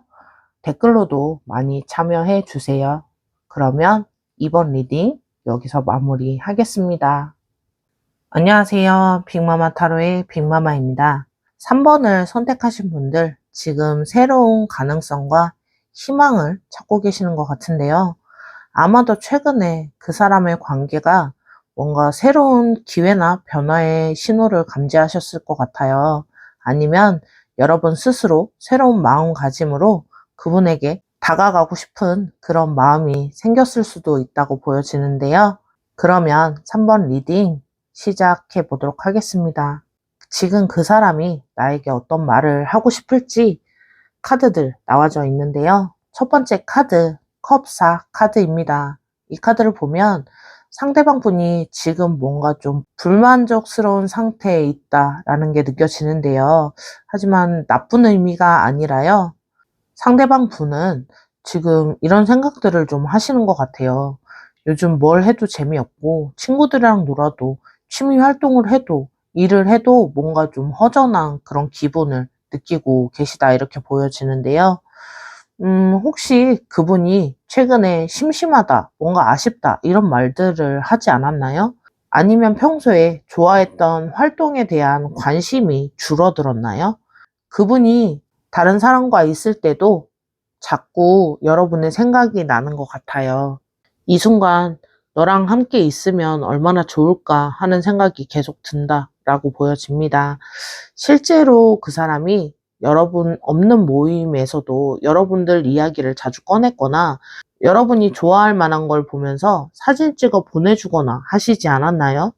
댓글로도 많이 참여해 주세요. 그러면 이번 리딩 여기서 마무리하겠습니다. 안녕하세요. 빅마마 타로의 빅마마입니다. 3번을 선택하신 분들 지금 새로운 가능성과 희망을 찾고 계시는 것 같은데요. 아마도 최근에 그 사람의 관계가 뭔가 새로운 기회나 변화의 신호를 감지하셨을 것 같아요. 아니면 여러분 스스로 새로운 마음가짐으로 그분에게 다가가고 싶은 그런 마음이 생겼을 수도 있다고 보여지는데요. 그러면 3번 리딩 시작해 보도록 하겠습니다. 지금 그 사람이 나에게 어떤 말을 하고 싶을지 카드들 나와져 있는데요. 첫 번째 카드, 컵4 카드입니다. 이 카드를 보면 상대방 분이 지금 뭔가 좀 불만족스러운 상태에 있다라는 게 느껴지는데요. 하지만 나쁜 의미가 아니라요. 상대방 분은 지금 이런 생각들을 좀 하시는 것 같아요. 요즘 뭘 해도 재미없고, 친구들이랑 놀아도, 취미 활동을 해도, 일을 해도 뭔가 좀 허전한 그런 기분을 느끼고 계시다 이렇게 보여지는데요. 혹시 그분이 최근에 심심하다, 뭔가 아쉽다 이런 말들을 하지 않았나요? 아니면 평소에 좋아했던 활동에 대한 관심이 줄어들었나요? 그분이 다른 사람과 있을 때도 자꾸 여러분의 생각이 나는 것 같아요. 이 순간 너랑 함께 있으면 얼마나 좋을까 하는 생각이 계속 든다라고 보여집니다. 실제로 그 사람이 여러분 없는 모임에서도 여러분들 이야기를 자주 꺼냈거나 여러분이 좋아할 만한 걸 보면서 사진 찍어 보내주거나 하시지 않았나요?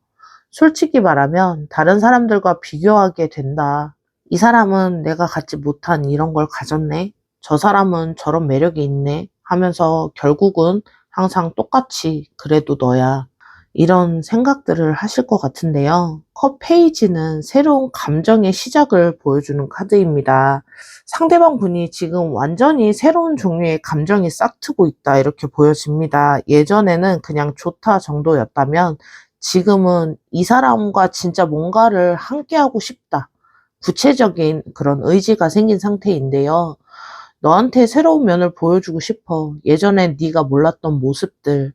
솔직히 말하면 다른 사람들과 비교하게 된다. 이 사람은 내가 갖지 못한 이런 걸 가졌네. 저 사람은 저런 매력이 있네. 하면서 결국은 항상 똑같이 그래도 너야. 이런 생각들을 하실 것 같은데요. 컵 페이지는 새로운 감정의 시작을 보여주는 카드입니다. 상대방 분이 지금 완전히 새로운 종류의 감정이 싹트고 있다 이렇게 보여집니다. 예전에는 그냥 좋다 정도였다면 지금은 이 사람과 진짜 뭔가를 함께하고 싶다. 구체적인 그런 의지가 생긴 상태인데요. 너한테 새로운 면을 보여주고 싶어. 예전에 네가 몰랐던 모습들,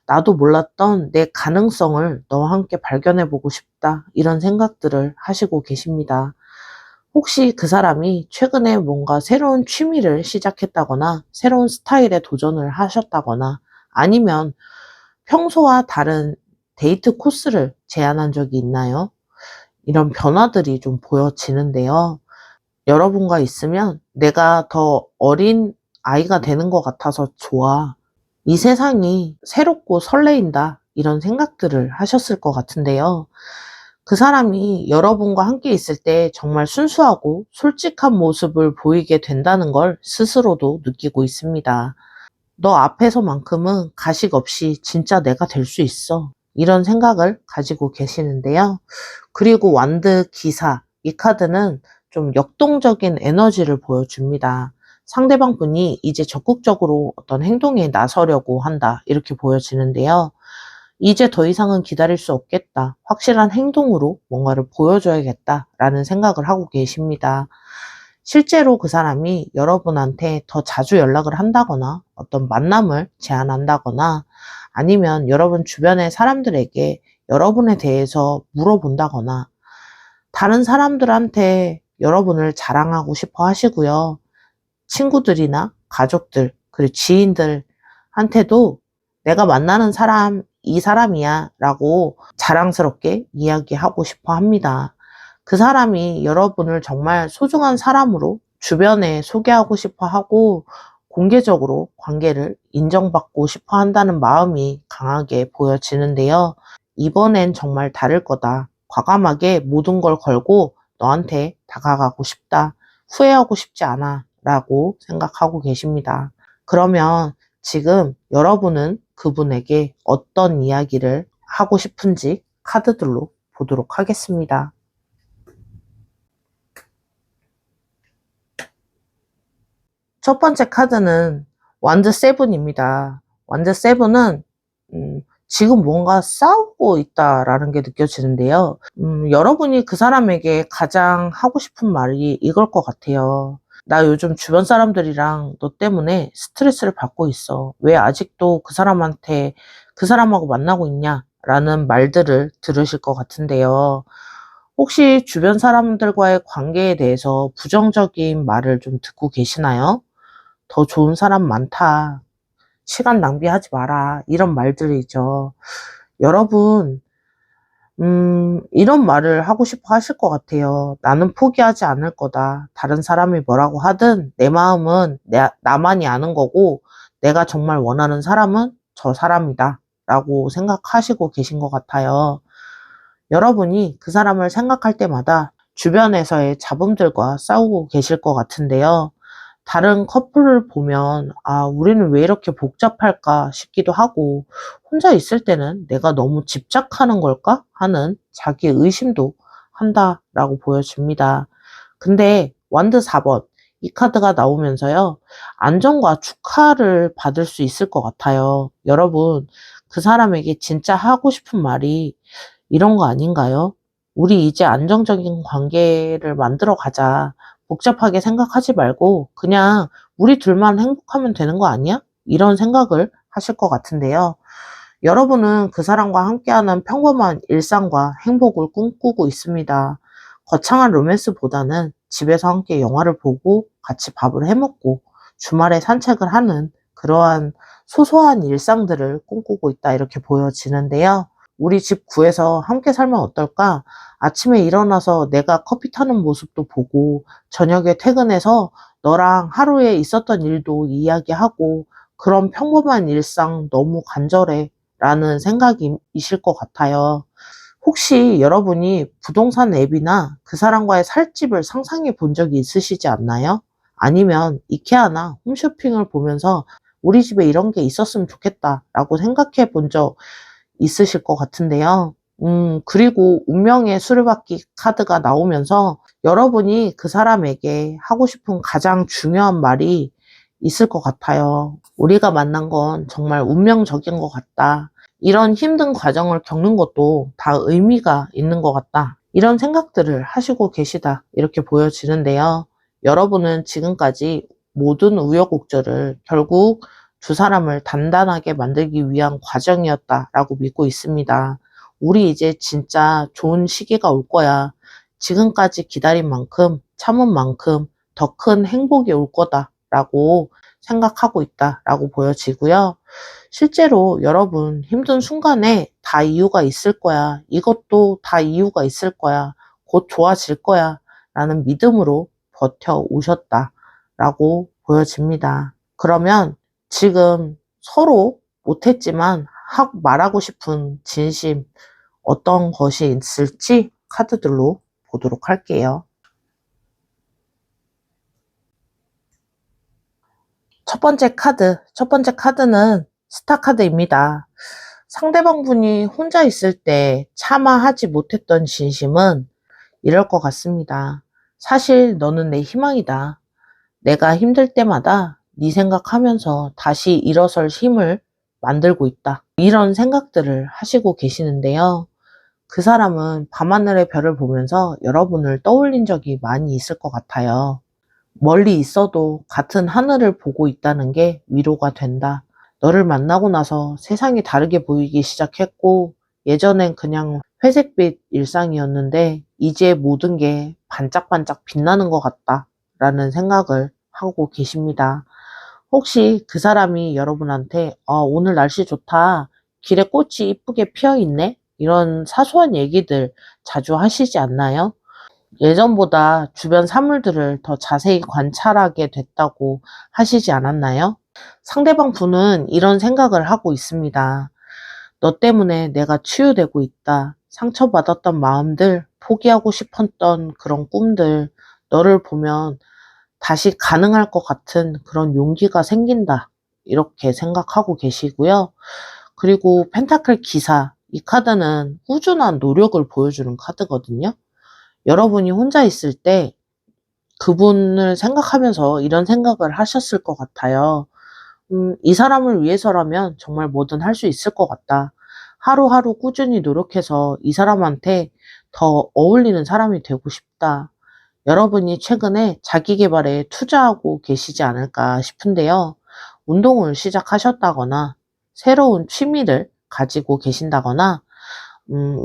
나도 몰랐던 내 가능성을 너와 함께 발견해보고 싶다. 이런 생각들을 하시고 계십니다. 혹시 그 사람이 최근에 뭔가 새로운 취미를 시작했다거나 새로운 스타일에 도전을 하셨다거나 아니면 평소와 다른 데이트 코스를 제안한 적이 있나요? 이런 변화들이 좀 보여지는데요. 여러분과 있으면 내가 더 어린 아이가 되는 것 같아서 좋아. 이 세상이 새롭고 설레인다. 이런 생각들을 하셨을 것 같은데요. 그 사람이 여러분과 함께 있을 때 정말 순수하고 솔직한 모습을 보이게 된다는 걸 스스로도 느끼고 있습니다. 너 앞에서만큼은 가식 없이 진짜 내가 될 수 있어. 이런 생각을 가지고 계시는데요. 그리고 완드 기사, 이 카드는 좀 역동적인 에너지를 보여줍니다. 상대방 분이 이제 적극적으로 어떤 행동에 나서려고 한다. 이렇게 보여지는데요. 이제 더 이상은 기다릴 수 없겠다. 확실한 행동으로 뭔가를 보여줘야겠다. 라는 생각을 하고 계십니다. 실제로 그 사람이 여러분한테 더 자주 연락을 한다거나 어떤 만남을 제안한다거나 아니면 여러분 주변의 사람들에게 여러분에 대해서 물어본다거나 다른 사람들한테 여러분을 자랑하고 싶어 하시고요. 친구들이나 가족들, 그리고 지인들한테도 내가 만나는 사람, 이 사람이야 라고 자랑스럽게 이야기하고 싶어 합니다. 그 사람이 여러분을 정말 소중한 사람으로 주변에 소개하고 싶어 하고 공개적으로 관계를 인정받고 싶어 한다는 마음이 강하게 보여지는데요. 이번엔 정말 다를 거다. 과감하게 모든 걸 걸고 너한테 다가가고 싶다. 후회하고 싶지 않아. 라고 생각하고 계십니다. 그러면 지금 여러분은 그분에게 어떤 이야기를 하고 싶은지 카드들로 보도록 하겠습니다. 첫 번째 카드는 완드 세븐입니다. 완드 세븐은 지금 뭔가 싸우고 있다라는 게 느껴지는데요. 여러분이 그 사람에게 가장 하고 싶은 말이 이걸 것 같아요. 나 요즘 주변 사람들이랑 너 때문에 스트레스를 받고 있어. 왜 아직도 그 사람한테 그 사람하고 만나고 있냐? 라는 말들을 들으실 것 같은데요. 혹시 주변 사람들과의 관계에 대해서 부정적인 말을 좀 듣고 계시나요? 더 좋은 사람 많다. 시간 낭비하지 마라. 이런 말들이죠. 여러분, 이런 말을 하고 싶어 하실 것 같아요. 나는 포기하지 않을 거다. 다른 사람이 뭐라고 하든 내 마음은 나만이 아는 거고 내가 정말 원하는 사람은 저 사람이다. 라고 생각하시고 계신 것 같아요. 여러분이 그 사람을 생각할 때마다 주변에서의 잡음들과 싸우고 계실 것 같은데요. 다른 커플을 보면, 아, 우리는 왜 이렇게 복잡할까 싶기도 하고, 혼자 있을 때는 내가 너무 집착하는 걸까? 하는 자기 의심도 한다라고 보여집니다. 근데 완드 4번, 이 카드가 나오면서요, 안정과 축하를 받을 수 있을 것 같아요. 여러분, 그 사람에게 진짜 하고 싶은 말이 이런 거 아닌가요? 우리 이제 안정적인 관계를 만들어 가자. 복잡하게 생각하지 말고 그냥 우리 둘만 행복하면 되는 거 아니야? 이런 생각을 하실 것 같은데요. 여러분은 그 사람과 함께하는 평범한 일상과 행복을 꿈꾸고 있습니다. 거창한 로맨스보다는 집에서 함께 영화를 보고 같이 밥을 해먹고 주말에 산책을 하는 그러한 소소한 일상들을 꿈꾸고 있다 이렇게 보여지는데요. 우리 집 구해서 함께 살면 어떨까? 아침에 일어나서 내가 커피 타는 모습도 보고 저녁에 퇴근해서 너랑 하루에 있었던 일도 이야기하고 그런 평범한 일상 너무 간절해 라는 생각이실 것 같아요. 혹시 여러분이 부동산 앱이나 그 사람과의 살집을 상상해 본 적이 있으시지 않나요? 아니면 이케아나 홈쇼핑을 보면서 우리 집에 이런 게 있었으면 좋겠다 라고 생각해 본 적 있으실 것 같은데요. 그리고 운명의 수레바퀴 카드가 나오면서 여러분이 그 사람에게 하고 싶은 가장 중요한 말이 있을 것 같아요. 우리가 만난 건 정말 운명적인 것 같다. 이런 힘든 과정을 겪는 것도 다 의미가 있는 것 같다. 이런 생각들을 하시고 계시다. 이렇게 보여지는데요. 여러분은 지금까지 모든 우여곡절을 결국 두 사람을 단단하게 만들기 위한 과정이었다라고 믿고 있습니다. 우리 이제 진짜 좋은 시기가 올 거야. 지금까지 기다린 만큼, 참은 만큼 더 큰 행복이 올 거다라고 생각하고 있다라고 보여지고요. 실제로 여러분 힘든 순간에 다 이유가 있을 거야. 이것도 다 이유가 있을 거야. 곧 좋아질 거야. 라는 믿음으로 버텨 오셨다라고 보여집니다. 그러면 지금 서로 못했지만 말하고 싶은 진심 어떤 것이 있을지 카드들로 보도록 할게요. 첫 번째 카드는 스타 카드입니다. 상대방 분이 혼자 있을 때 차마 하지 못했던 진심은 이럴 것 같습니다. 사실 너는 내 희망이다. 내가 힘들 때마다 네 생각하면서 다시 일어설 힘을 만들고 있다. 이런 생각들을 하시고 계시는데요. 그 사람은 밤하늘의 별을 보면서 여러분을 떠올린 적이 많이 있을 것 같아요. 멀리 있어도 같은 하늘을 보고 있다는 게 위로가 된다. 너를 만나고 나서 세상이 다르게 보이기 시작했고, 예전엔 그냥 회색빛 일상이었는데, 이제 모든 게 반짝반짝 빛나는 것 같다. 라는 생각을 하고 계십니다. 혹시 그 사람이 여러분한테, 오늘 날씨 좋다. 길에 꽃이 이쁘게 피어 있네? 이런 사소한 얘기들 자주 하시지 않나요? 예전보다 주변 사물들을 더 자세히 관찰하게 됐다고 하시지 않았나요? 상대방 분은 이런 생각을 하고 있습니다. 너 때문에 내가 치유되고 있다. 상처받았던 마음들, 포기하고 싶었던 그런 꿈들, 너를 보면 다시 가능할 것 같은 그런 용기가 생긴다. 이렇게 생각하고 계시고요. 그리고 펜타클 기사, 이 카드는 꾸준한 노력을 보여주는 카드거든요. 여러분이 혼자 있을 때 그분을 생각하면서 이런 생각을 하셨을 것 같아요. 이 사람을 위해서라면 정말 뭐든 할 수 있을 것 같다. 하루하루 꾸준히 노력해서 이 사람한테 더 어울리는 사람이 되고 싶다. 여러분이 최근에 자기 개발에 투자하고 계시지 않을까 싶은데요. 운동을 시작하셨다거나 새로운 취미를 가지고 계신다거나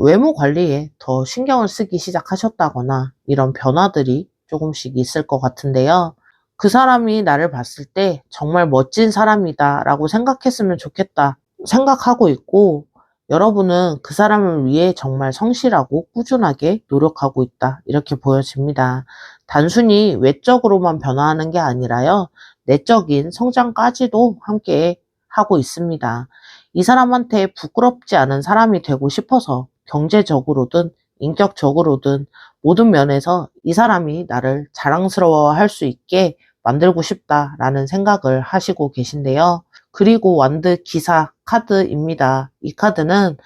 외모 관리에 더 신경을 쓰기 시작하셨다거나 이런 변화들이 조금씩 있을 것 같은데요. 그 사람이 나를 봤을 때 정말 멋진 사람이다 라고 생각했으면 좋겠다 생각하고 있고 여러분은 그 사람을 위해 정말 성실하고 꾸준하게 노력하고 있다. 이렇게 보여집니다. 단순히 외적으로만 변화하는 게 아니라요. 내적인 성장까지도 함께 하고 있습니다. 이 사람한테 부끄럽지 않은 사람이 되고 싶어서 경제적으로든 인격적으로든 모든 면에서 이 사람이 나를 자랑스러워 할 수 있게 만들고 싶다라는 생각을 하시고 계신데요. 그리고 완드 기사 카드입니다. 이 카드는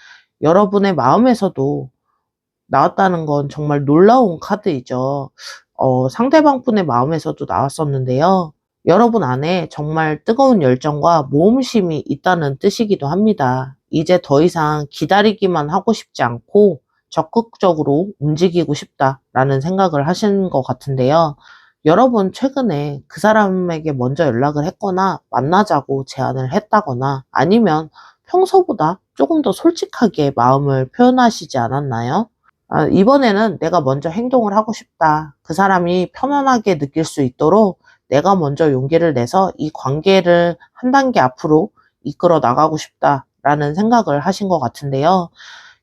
여러분의 마음에서도 나왔다는 건 정말 놀라운 카드이죠. 상대방 분의 마음에서도 나왔었는데요. 여러분 안에 정말 뜨거운 열정과 모험심이 있다는 뜻이기도 합니다. 이제 더 이상 기다리기만 하고 싶지 않고 적극적으로 움직이고 싶다라는 생각을 하시는 것 같은데요. 여러분 최근에 그 사람에게 먼저 연락을 했거나 만나자고 제안을 했다거나 아니면 평소보다 조금 더 솔직하게 마음을 표현하시지 않았나요? 이번에는 내가 먼저 행동을 하고 싶다. 그 사람이 편안하게 느낄 수 있도록 내가 먼저 용기를 내서 이 관계를 한 단계 앞으로 이끌어 나가고 싶다라는 생각을 하신 것 같은데요.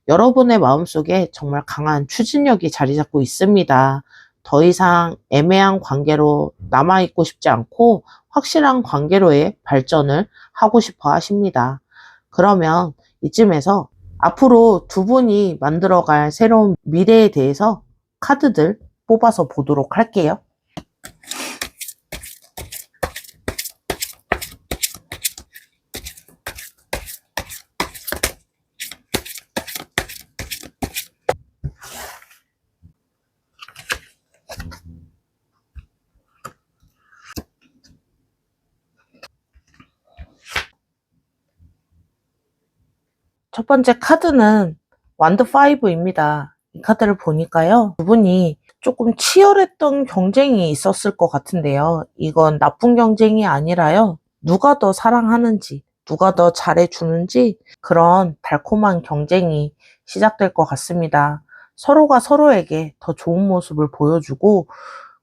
여러분의 마음속에 정말 강한 추진력이 자리 잡고 있습니다. 더 이상 애매한 관계로 남아있고 싶지 않고 확실한 관계로의 발전을 하고 싶어 하십니다. 그러면 이쯤에서 앞으로 두 분이 만들어갈 새로운 미래에 대해서 카드들 뽑아서 보도록 할게요. 첫 번째 카드는 완드 5입니다. 이 카드를 보니까요. 두 분이 조금 치열했던 경쟁이 있었을 것 같은데요. 이건 나쁜 경쟁이 아니라요. 누가 더 사랑하는지, 누가 더 잘해주는지 그런 달콤한 경쟁이 시작될 것 같습니다. 서로가 서로에게 더 좋은 모습을 보여주고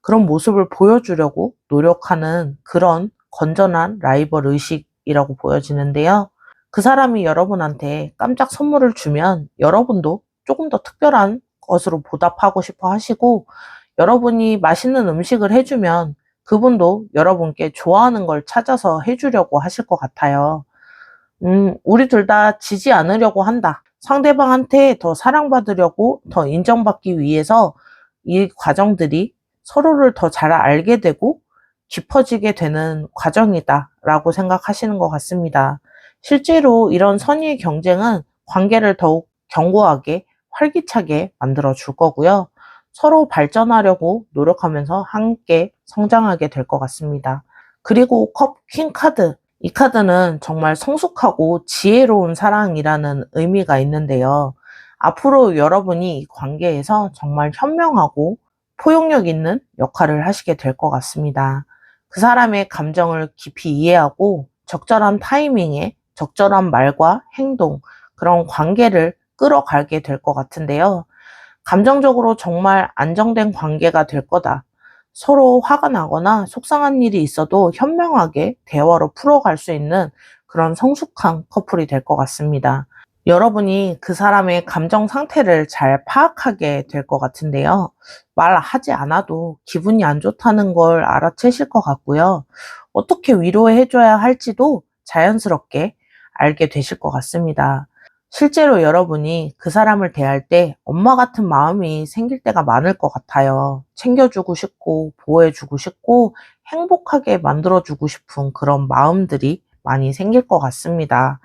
그런 모습을 보여주려고 노력하는 그런 건전한 라이벌 의식이라고 보여지는데요. 그 사람이 여러분한테 깜짝 선물을 주면 여러분도 조금 더 특별한 것으로 보답하고 싶어 하시고 여러분이 맛있는 음식을 해주면 그분도 여러분께 좋아하는 걸 찾아서 해주려고 하실 것 같아요. 우리 둘 다 지지 않으려고 한다. 상대방한테 더 사랑받으려고 더 인정받기 위해서 이 과정들이 서로를 더 잘 알게 되고 깊어지게 되는 과정이다 라고 생각하시는 것 같습니다. 실제로 이런 선의의 경쟁은 관계를 더욱 견고하게 활기차게 만들어 줄 거고요. 서로 발전하려고 노력하면서 함께 성장하게 될 것 같습니다. 그리고 컵 퀸 카드. 이 카드는 정말 성숙하고 지혜로운 사랑이라는 의미가 있는데요. 앞으로 여러분이 이 관계에서 정말 현명하고 포용력 있는 역할을 하시게 될 것 같습니다. 그 사람의 감정을 깊이 이해하고 적절한 타이밍에 적절한 말과 행동, 그런 관계를 끌어가게 될 것 같은데요. 감정적으로 정말 안정된 관계가 될 거다. 서로 화가 나거나 속상한 일이 있어도 현명하게 대화로 풀어갈 수 있는 그런 성숙한 커플이 될 것 같습니다. 여러분이 그 사람의 감정 상태를 잘 파악하게 될 것 같은데요. 말하지 않아도 기분이 안 좋다는 걸 알아채실 것 같고요. 어떻게 위로해줘야 할지도 자연스럽게 알게 되실 것 같습니다. 실제로 여러분이 그 사람을 대할 때 엄마 같은 마음이 생길 때가 많을 것 같아요. 챙겨주고 싶고, 보호해주고 싶고, 행복하게 만들어주고 싶은 그런 마음들이 많이 생길 것 같습니다.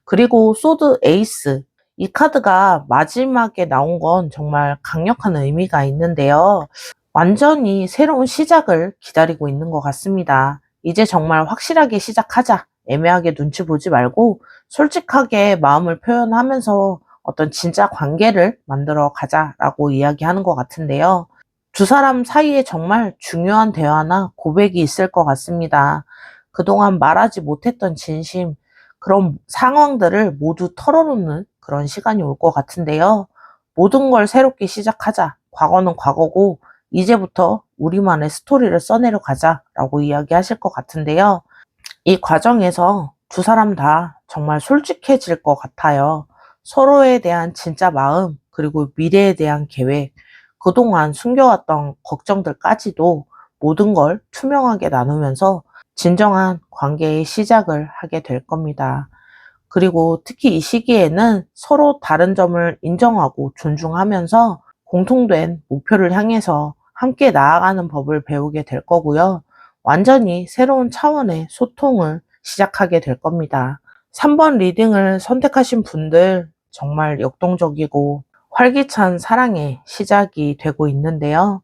그리고 소드 에이스. 이 카드가 마지막에 나온 건 정말 강력한 의미가 있는데요. 완전히 새로운 시작을 기다리고 있는 것 같습니다. 이제 정말 확실하게 시작하자. 애매하게 눈치 보지 말고 솔직하게 마음을 표현하면서 어떤 진짜 관계를 만들어 가자라고 이야기하는 것 같은데요. 두 사람 사이에 정말 중요한 대화나 고백이 있을 것 같습니다. 그동안 말하지 못했던 진심, 그런 상황들을 모두 털어놓는 그런 시간이 올 것 같은데요. 모든 걸 새롭게 시작하자. 과거는 과거고 이제부터 우리만의 스토리를 써내려 가자라고 이야기하실 것 같은데요. 이 과정에서 두 사람 다 정말 솔직해질 것 같아요. 서로에 대한 진짜 마음, 그리고 미래에 대한 계획, 그동안 숨겨왔던 걱정들까지도 모든 걸 투명하게 나누면서 진정한 관계의 시작을 하게 될 겁니다. 그리고 특히 이 시기에는 서로 다른 점을 인정하고 존중하면서 공통된 목표를 향해서 함께 나아가는 법을 배우게 될 거고요. 완전히 새로운 차원의 소통을 시작하게 될 겁니다. 3번 리딩을 선택하신 분들 정말 역동적이고 활기찬 사랑의 시작이 되고 있는데요.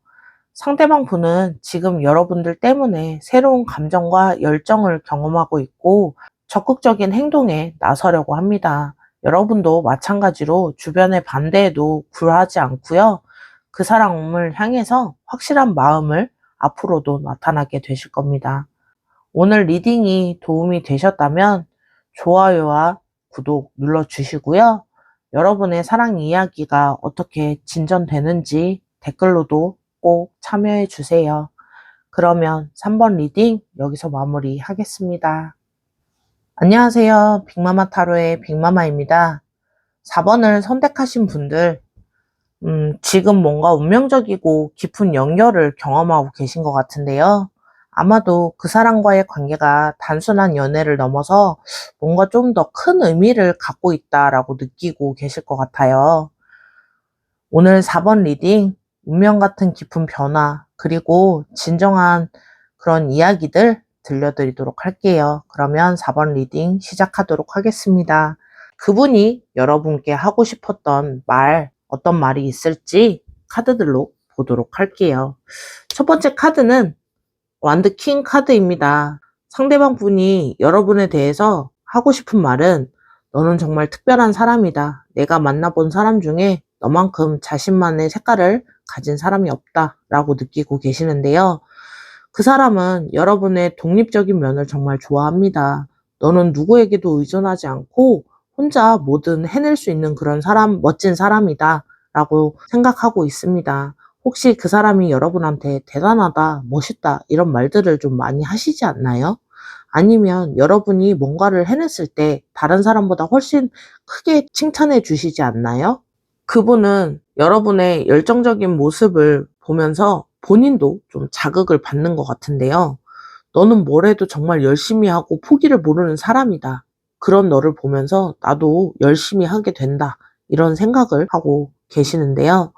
상대방 분은 지금 여러분들 때문에 새로운 감정과 열정을 경험하고 있고 적극적인 행동에 나서려고 합니다. 여러분도 마찬가지로 주변의 반대에도 굴하지 않고요. 그 사람을 향해서 확실한 마음을 앞으로도 나타나게 되실 겁니다. 오늘 리딩이 도움이 되셨다면 좋아요와 구독 눌러주시고요. 여러분의 사랑 이야기가 어떻게 진전되는지 댓글로도 꼭 참여해 주세요. 그러면 3번 리딩 여기서 마무리하겠습니다. 안녕하세요. 빅마마 타로의 빅마마입니다. 4번을 선택하신 분들, 지금 뭔가 운명적이고 깊은 연결을 경험하고 계신 것 같은데요. 아마도 그 사람과의 관계가 단순한 연애를 넘어서 뭔가 좀 더 큰 의미를 갖고 있다라고 느끼고 계실 것 같아요. 오늘 4번 리딩, 운명 같은 깊은 변화, 그리고 진정한 그런 이야기들 들려드리도록 할게요. 그러면 4번 리딩 시작하도록 하겠습니다. 그분이 여러분께 하고 싶었던 말, 어떤 말이 있을지 카드들로 보도록 할게요. 첫 번째 카드는 완드 킹 카드입니다. 상대방 분이 여러분에 대해서 하고 싶은 말은 너는 정말 특별한 사람이다. 내가 만나본 사람 중에 너만큼 자신만의 색깔을 가진 사람이 없다 라고 느끼고 계시는데요. 그 사람은 여러분의 독립적인 면을 정말 좋아합니다. 너는 누구에게도 의존하지 않고 혼자 뭐든 해낼 수 있는 그런 사람, 멋진 사람이다 라고 생각하고 있습니다. 혹시 그 사람이 여러분한테 대단하다, 멋있다 이런 말들을 좀 많이 하시지 않나요? 아니면 여러분이 뭔가를 해냈을 때 다른 사람보다 훨씬 크게 칭찬해 주시지 않나요? 그분은 여러분의 열정적인 모습을 보면서 본인도 좀 자극을 받는 것 같은데요. 너는 뭘 해도 정말 열심히 하고 포기를 모르는 사람이다. 그런 너를 보면서 나도 열심히 하게 된다. 이런 생각을 하고 계시는데요.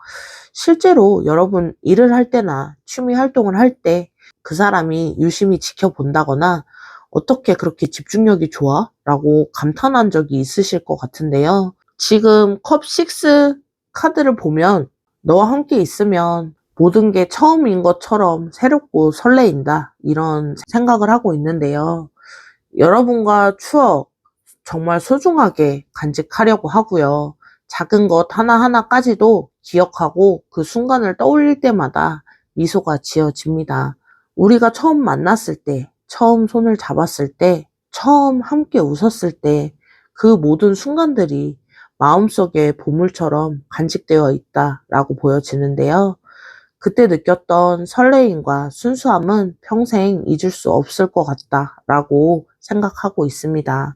실제로 여러분 일을 할 때나 취미 활동을 할 때 그 사람이 유심히 지켜본다거나 어떻게 그렇게 집중력이 좋아? 라고 감탄한 적이 있으실 것 같은데요. 지금 컵 6 카드를 보면 너와 함께 있으면 모든 게 처음인 것처럼 새롭고 설레인다. 이런 생각을 하고 있는데요. 여러분과 추억 정말 소중하게 간직하려고 하고요. 작은 것 하나하나까지도 기억하고 그 순간을 떠올릴 때마다 미소가 지어집니다. 우리가 처음 만났을 때, 처음 손을 잡았을 때, 처음 함께 웃었을 때 그 모든 순간들이 마음속에 보물처럼 간직되어 있다라고 보여지는데요. 그때 느꼈던 설레임과 순수함은 평생 잊을 수 없을 것 같다라고 생각하고 있습니다.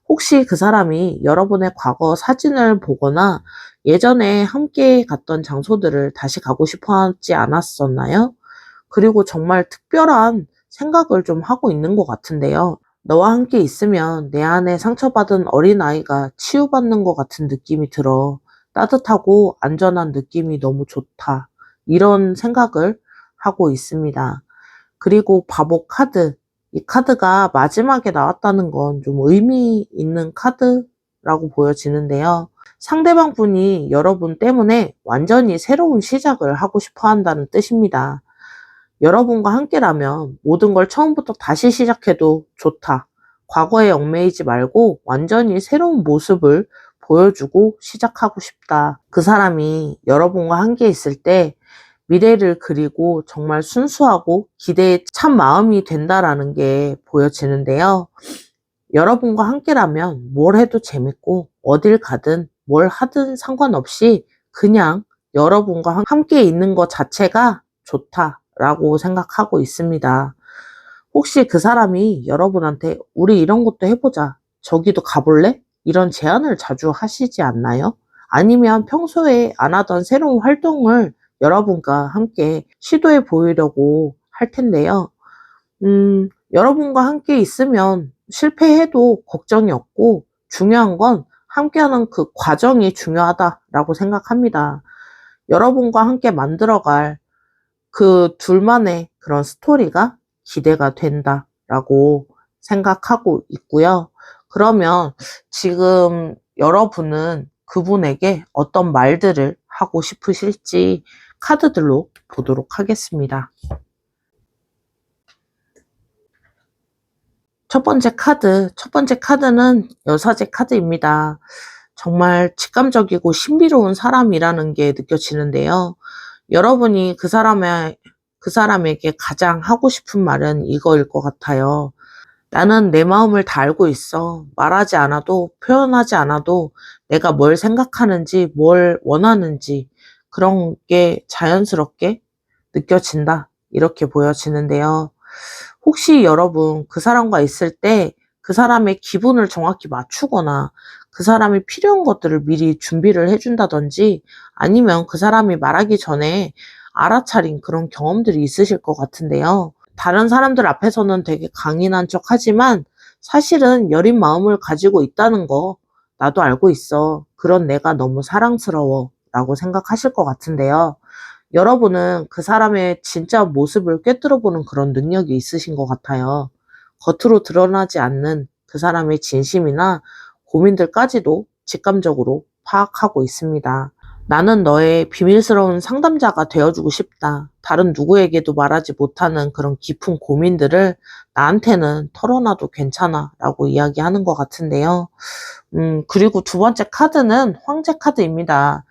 혹시 그 사람이 여러분의 과거 사진을 보거나 예전에 함께 갔던 장소들을 다시 가고 싶어 하지 않았었나요? 그리고 정말 특별한 생각을 좀 하고 있는 것 같은데요. 너와 함께 있으면 내 안에 상처받은 어린아이가 치유받는 것 같은 느낌이 들어 따뜻하고 안전한 느낌이 너무 좋다. 이런 생각을 하고 있습니다. 그리고 바보 카드. 이 카드가 마지막에 나왔다는 건 좀 의미 있는 카드라고 보여지는데요. 상대방 분이 여러분 때문에 완전히 새로운 시작을 하고 싶어 한다는 뜻입니다. 여러분과 함께라면 모든 걸 처음부터 다시 시작해도 좋다. 과거에 얽매이지 말고 완전히 새로운 모습을 보여주고 시작하고 싶다. 그 사람이 여러분과 함께 있을 때 미래를 그리고 정말 순수하고 기대에 찬 마음이 된다라는 게 보여지는데요. 여러분과 함께라면 뭘 해도 재밌고 어딜 가든 뭘 하든 상관없이 그냥 여러분과 함께 있는 것 자체가 좋다라고 생각하고 있습니다. 혹시 그 사람이 여러분한테 우리 이런 것도 해보자. 저기도 가볼래? 이런 제안을 자주 하시지 않나요? 아니면 평소에 안 하던 새로운 활동을 여러분과 함께 시도해 보이려고 할 텐데요. 여러분과 함께 있으면 실패해도 걱정이 없고 중요한 건 함께하는 그 과정이 중요하다라고 생각합니다. 여러분과 함께 만들어갈 그 둘만의 그런 스토리가 기대가 된다라고 생각하고 있고요. 그러면 지금 여러분은 그분에게 어떤 말들을 하고 싶으실지 카드들로 보도록 하겠습니다. 첫 번째 카드는 여사제 카드입니다. 정말 직감적이고 신비로운 사람이라는 게 느껴지는데요. 여러분이 그 사람에게 가장 하고 싶은 말은 이거일 것 같아요. 나는 내 마음을 다 알고 있어. 말하지 않아도, 표현하지 않아도 내가 뭘 생각하는지, 뭘 원하는지 그런 게 자연스럽게 느껴진다. 이렇게 보여지는데요. 혹시 여러분 그 사람과 있을 때 그 사람의 기분을 정확히 맞추거나 그 사람이 필요한 것들을 미리 준비를 해준다든지 아니면 그 사람이 말하기 전에 알아차린 그런 경험들이 있으실 것 같은데요. 다른 사람들 앞에서는 되게 강인한 척 하지만 사실은 여린 마음을 가지고 있다는 거 나도 알고 있어. 그런 내가 너무 사랑스러워 라고 생각하실 것 같은데요. 여러분은 그 사람의 진짜 모습을 꿰뚫어보는 그런 능력이 있으신 것 같아요. 겉으로 드러나지 않는 그 사람의 진심이나 고민들까지도 직감적으로 파악하고 있습니다. 나는 너의 비밀스러운 상담자가 되어주고 싶다. 다른 누구에게도 말하지 못하는 그런 깊은 고민들을 나한테는 털어놔도 괜찮아 라고 이야기하는 것 같은데요. 그리고 두 번째 카드는 황제 카드입니다.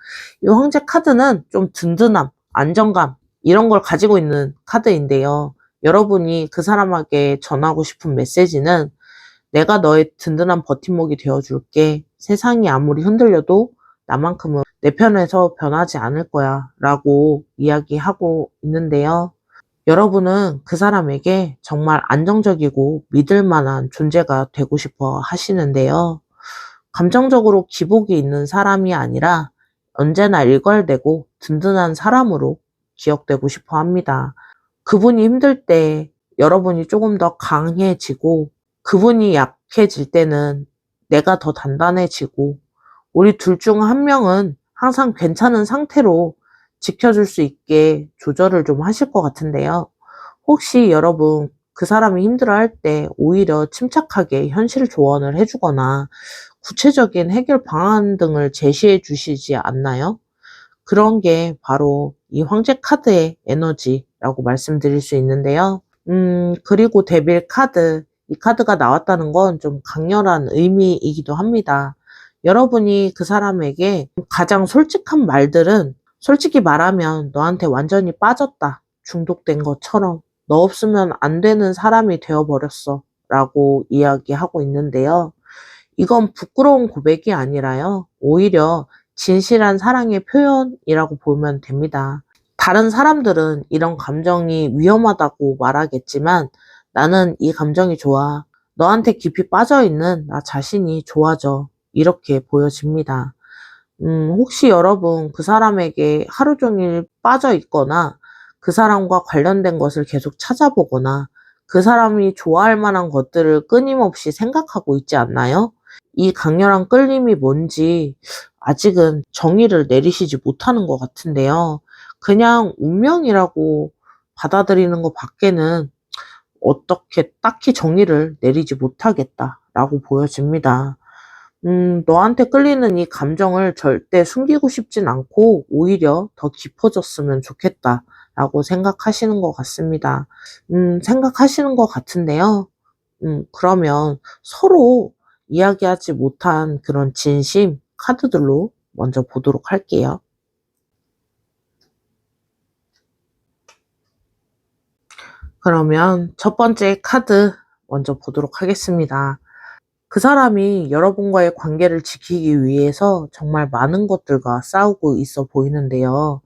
이 황제 카드는 좀 든든함, 안정감, 이런 걸 가지고 있는 카드인데요. 여러분이 그 사람에게 전하고 싶은 메시지는 내가 너의 든든한 버팀목이 되어줄게. 세상이 아무리 흔들려도 나만큼은 내 편에서 변하지 않을 거야 라고 이야기하고 있는데요. 여러분은 그 사람에게 정말 안정적이고 믿을 만한 존재가 되고 싶어 하시는데요. 감정적으로 기복이 있는 사람이 아니라 언제나 일관되고 든든한 사람으로 기억되고 싶어 합니다. 그분이 힘들 때 여러분이 조금 더 강해지고 그분이 약해질 때는 내가 더 단단해지고 우리 둘 중 한 명은 항상 괜찮은 상태로 지켜줄 수 있게 조절을 좀 하실 것 같은데요. 혹시 여러분 그 사람이 힘들어할 때 오히려 침착하게 현실 조언을 해주거나 구체적인 해결 방안 등을 제시해 주시지 않나요? 그런 게 바로 이 황제 카드의 에너지라고 말씀드릴 수 있는데요. 그리고 데빌 카드. 이 카드가 나왔다는 건 좀 강렬한 의미이기도 합니다. 여러분이 그 사람에게 가장 솔직한 말들은 솔직히 말하면 너한테 완전히 빠졌다. 중독된 것처럼 너 없으면 안 되는 사람이 되어버렸어. 라고 이야기하고 있는데요. 이건 부끄러운 고백이 아니라요. 오히려 진실한 사랑의 표현이라고 보면 됩니다. 다른 사람들은 이런 감정이 위험하다고 말하겠지만 나는 이 감정이 좋아. 너한테 깊이 빠져있는 나 자신이 좋아져. 이렇게 보여집니다. 혹시 여러분 그 사람에게 하루 종일 빠져 있거나 그 사람과 관련된 것을 계속 찾아보거나 그 사람이 좋아할 만한 것들을 끊임없이 생각하고 있지 않나요? 이 강렬한 끌림이 뭔지 아직은 정의를 내리시지 못하는 것 같은데요. 그냥 운명이라고 받아들이는 것 밖에는 어떻게 딱히 정의를 내리지 못하겠다라고 보여집니다. 너한테 끌리는 이 감정을 절대 숨기고 싶진 않고 오히려 더 깊어졌으면 좋겠다라고 생각하시는 것 같습니다. 생각하시는 것 같은데요. 그러면 서로 이야기하지 못한 그런 진심 카드들로 먼저 보도록 할게요. 그러면 첫 번째 카드 먼저 보도록 하겠습니다. 그 사람이 여러분과의 관계를 지키기 위해서 정말 많은 것들과 싸우고 있어 보이는데요.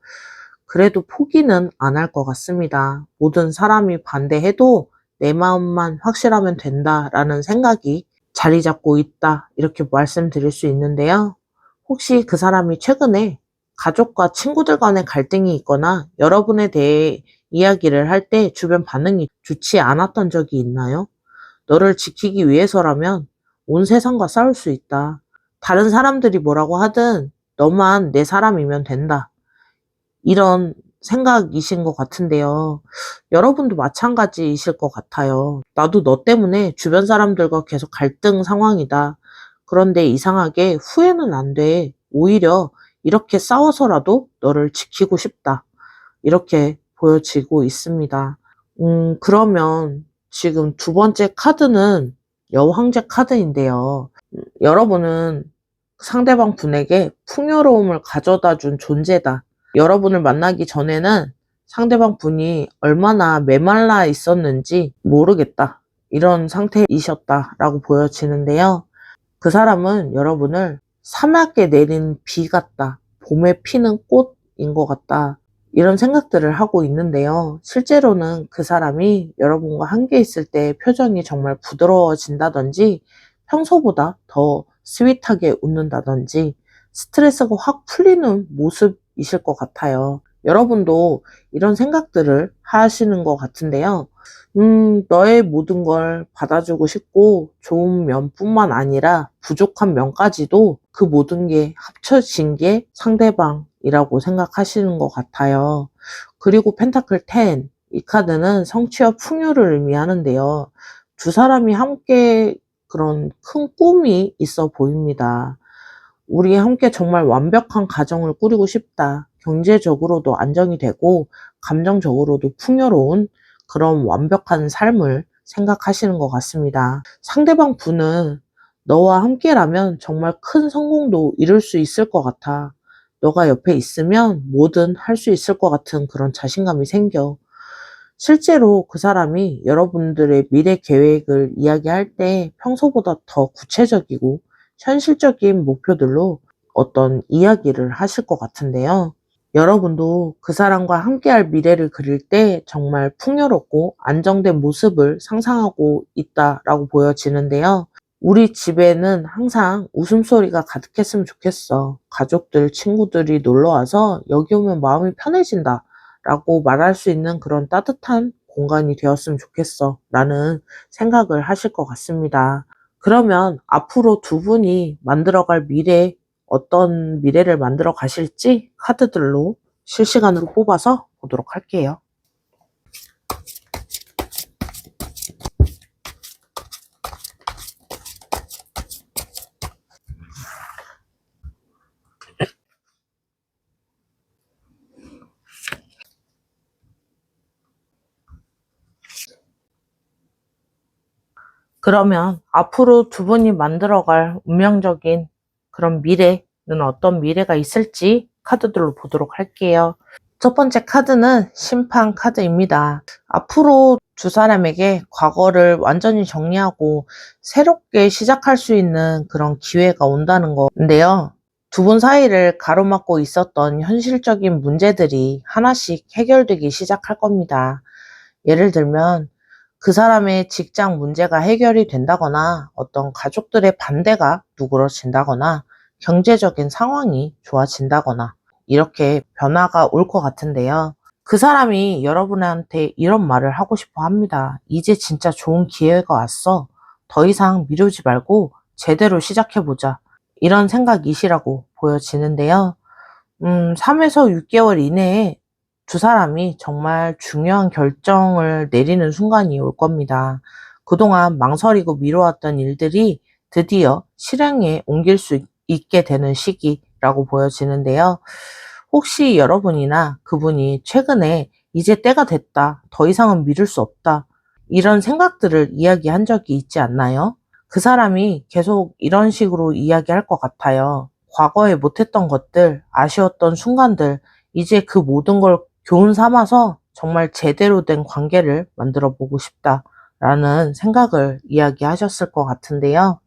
그래도 포기는 안 할 것 같습니다. 모든 사람이 반대해도 내 마음만 확실하면 된다라는 생각이 자리 잡고 있다, 이렇게 말씀드릴 수 있는데요. 혹시 그 사람이 최근에 가족과 친구들 간의 갈등이 있거나 여러분에 대해 이야기를 할 때 주변 반응이 좋지 않았던 적이 있나요? 너를 지키기 위해서라면 온 세상과 싸울 수 있다. 다른 사람들이 뭐라고 하든 너만 내 사람이면 된다. 이런 생각이신 것 같은데요. 여러분도 마찬가지이실 것 같아요. 나도 너 때문에 주변 사람들과 계속 갈등 상황이다. 그런데 이상하게 후회는 안 돼. 오히려 이렇게 싸워서라도 너를 지키고 싶다. 이렇게 보여지고 있습니다. 그러면 지금 두 번째 카드는 여왕제 카드인데요. 여러분은 상대방 분에게 풍요로움을 가져다 준 존재다. 여러분을 만나기 전에는 상대방 분이 얼마나 메말라 있었는지 모르겠다. 이런 상태이셨다라고 보여지는데요. 그 사람은 여러분을 사막에 내린 비 같다. 봄에 피는 꽃인 것 같다. 이런 생각들을 하고 있는데요. 실제로는 그 사람이 여러분과 함께 있을 때 표정이 정말 부드러워진다든지 평소보다 더 스윗하게 웃는다든지 스트레스가 확 풀리는 모습이실 것 같아요. 여러분도 이런 생각들을 하시는 것 같은데요. 너의 모든 걸 받아주고 싶고 좋은 면뿐만 아니라 부족한 면까지도 그 모든 게 합쳐진 게 상대방이라고 생각하시는 것 같아요. 그리고 펜타클 10, 이 카드는 성취와 풍요를 의미하는데요. 두 사람이 함께 그런 큰 꿈이 있어 보입니다. 우리 함께 정말 완벽한 가정을 꾸리고 싶다. 경제적으로도 안정이 되고 감정적으로도 풍요로운 그런 완벽한 삶을 생각하시는 것 같습니다. 상대방 분은 너와 함께라면 정말 큰 성공도 이룰 수 있을 것 같아. 너가 옆에 있으면 뭐든 할 수 있을 것 같은 그런 자신감이 생겨. 실제로 그 사람이 여러분들의 미래 계획을 이야기할 때 평소보다 더 구체적이고 현실적인 목표들로 어떤 이야기를 하실 것 같은데요. 여러분도 그 사람과 함께할 미래를 그릴 때 정말 풍요롭고 안정된 모습을 상상하고 있다라고 보여지는데요. 우리 집에는 항상 웃음소리가 가득했으면 좋겠어. 가족들, 친구들이 놀러와서 여기 오면 마음이 편해진다. 라고 말할 수 있는 그런 따뜻한 공간이 되었으면 좋겠어. 라는 생각을 하실 것 같습니다. 그러면 앞으로 두 분이 만들어갈 미래, 어떤 미래를 만들어 가실지 카드들로 실시간으로 뽑아서 보도록 할게요. 그러면 앞으로 두 분이 만들어갈 운명적인 그런 미래는 어떤 미래가 있을지 카드들로 보도록 할게요. 첫 번째 카드는 심판 카드입니다. 앞으로 두 사람에게 과거를 완전히 정리하고 새롭게 시작할 수 있는 그런 기회가 온다는 건데요. 두 분 사이를 가로막고 있었던 현실적인 문제들이 하나씩 해결되기 시작할 겁니다. 예를 들면 그 사람의 직장 문제가 해결이 된다거나 어떤 가족들의 반대가 누그러진다거나 경제적인 상황이 좋아진다거나 이렇게 변화가 올 것 같은데요. 그 사람이 여러분한테 이런 말을 하고 싶어 합니다. 이제 진짜 좋은 기회가 왔어. 더 이상 미루지 말고 제대로 시작해보자. 이런 생각이시라고 보여지는데요. 3에서 6개월 이내에 두 사람이 정말 중요한 결정을 내리는 순간이 올 겁니다. 그동안 망설이고 미뤄왔던 일들이 드디어 실행에 옮길 수 있게 되는 시기라고 보여지는데요. 혹시 여러분이나 그분이 최근에 이제 때가 됐다, 더 이상은 미룰 수 없다, 이런 생각들을 이야기한 적이 있지 않나요? 그 사람이 계속 이런 식으로 이야기할 것 같아요. 과거에 못했던 것들, 아쉬웠던 순간들, 이제 그 모든 걸 교훈 삼아서 정말 제대로 된 관계를 만들어 보고 싶다라는 생각을 이야기하셨을 것 같은데요.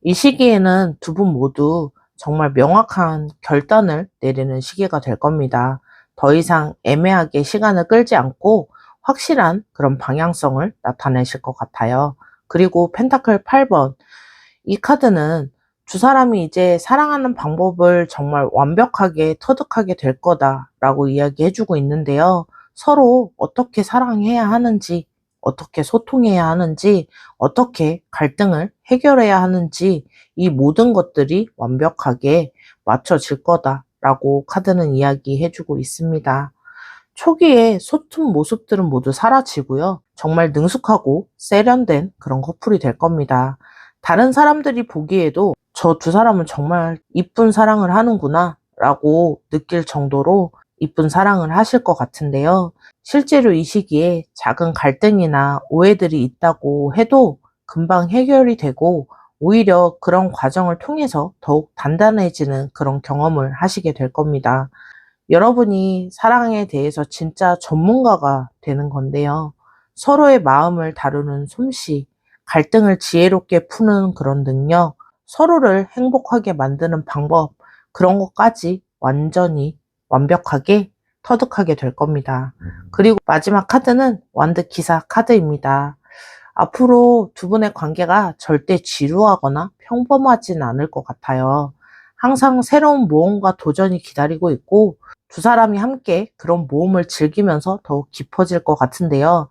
이 시기에는 두 분 모두 정말 명확한 결단을 내리는 시기가 될 겁니다. 더 이상 애매하게 시간을 끌지 않고 확실한 그런 방향성을 나타내실 것 같아요. 그리고 펜타클 8번, 이 카드는 두 사람이 이제 사랑하는 방법을 정말 완벽하게 터득하게 될 거다라고 이야기해주고 있는데요. 서로 어떻게 사랑해야 하는지, 어떻게 소통해야 하는지, 어떻게 갈등을 해결해야 하는지 이 모든 것들이 완벽하게 맞춰질 거다라고 카드는 이야기해주고 있습니다. 초기에 소툰 모습들은 모두 사라지고요. 정말 능숙하고 세련된 그런 커플이 될 겁니다. 다른 사람들이 보기에도 저 두 사람은 정말 이쁜 사랑을 하는구나 라고 느낄 정도로 이쁜 사랑을 하실 것 같은데요. 실제로 이 시기에 작은 갈등이나 오해들이 있다고 해도 금방 해결이 되고 오히려 그런 과정을 통해서 더욱 단단해지는 그런 경험을 하시게 될 겁니다. 여러분이 사랑에 대해서 진짜 전문가가 되는 건데요. 서로의 마음을 다루는 솜씨, 갈등을 지혜롭게 푸는 그런 능력, 서로를 행복하게 만드는 방법, 그런 것까지 완전히 완벽하게 터득하게 될 겁니다. 그리고 마지막 카드는 완드 기사 카드입니다. 앞으로 두 분의 관계가 절대 지루하거나 평범하진 않을 것 같아요. 항상 새로운 모험과 도전이 기다리고 있고 두 사람이 함께 그런 모험을 즐기면서 더욱 깊어질 것 같은데요.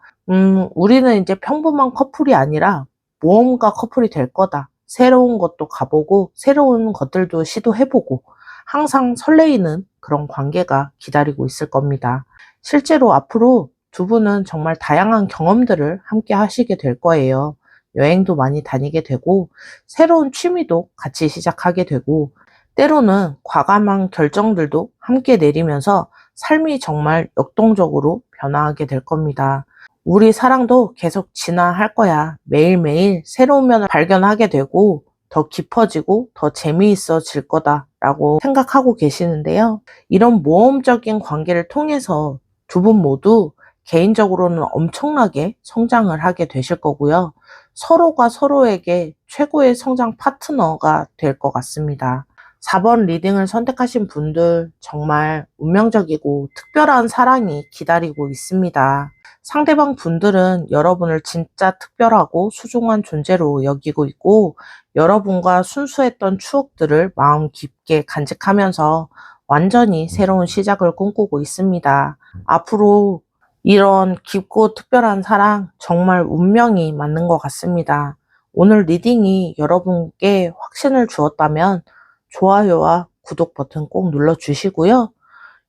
우리는 이제 평범한 커플이 아니라 모험가 커플이 될 거다. 새로운 것도 가보고 새로운 것들도 시도해보고 항상 설레이는 그런 관계가 기다리고 있을 겁니다. 실제로 앞으로 두 분은 정말 다양한 경험들을 함께 하시게 될 거예요. 여행도 많이 다니게 되고 새로운 취미도 같이 시작하게 되고 때로는 과감한 결정들도 함께 내리면서 삶이 정말 역동적으로 변화하게 될 겁니다. 우리 사랑도 계속 진화할 거야. 매일매일 새로운 면을 발견하게 되고 더 깊어지고 더 재미있어질 거다라고 생각하고 계시는데요. 이런 모험적인 관계를 통해서 두 분 모두 개인적으로는 엄청나게 성장을 하게 되실 거고요. 서로가 서로에게 최고의 성장 파트너가 될 것 같습니다. 4번 리딩을 선택하신 분들 정말 운명적이고 특별한 사랑이 기다리고 있습니다. 상대방 분들은 여러분을 진짜 특별하고 소중한 존재로 여기고 있고 여러분과 순수했던 추억들을 마음 깊게 간직하면서 완전히 새로운 시작을 꿈꾸고 있습니다. 앞으로 이런 깊고 특별한 사랑 정말 운명이 맞는 것 같습니다. 오늘 리딩이 여러분께 확신을 주었다면 좋아요와 구독 버튼 꼭 눌러주시고요.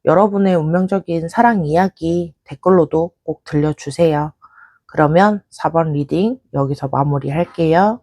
여러분의 운명적인 사랑 이야기 댓글로도 꼭 들려주세요. 그러면 4번 리딩 여기서 마무리할게요.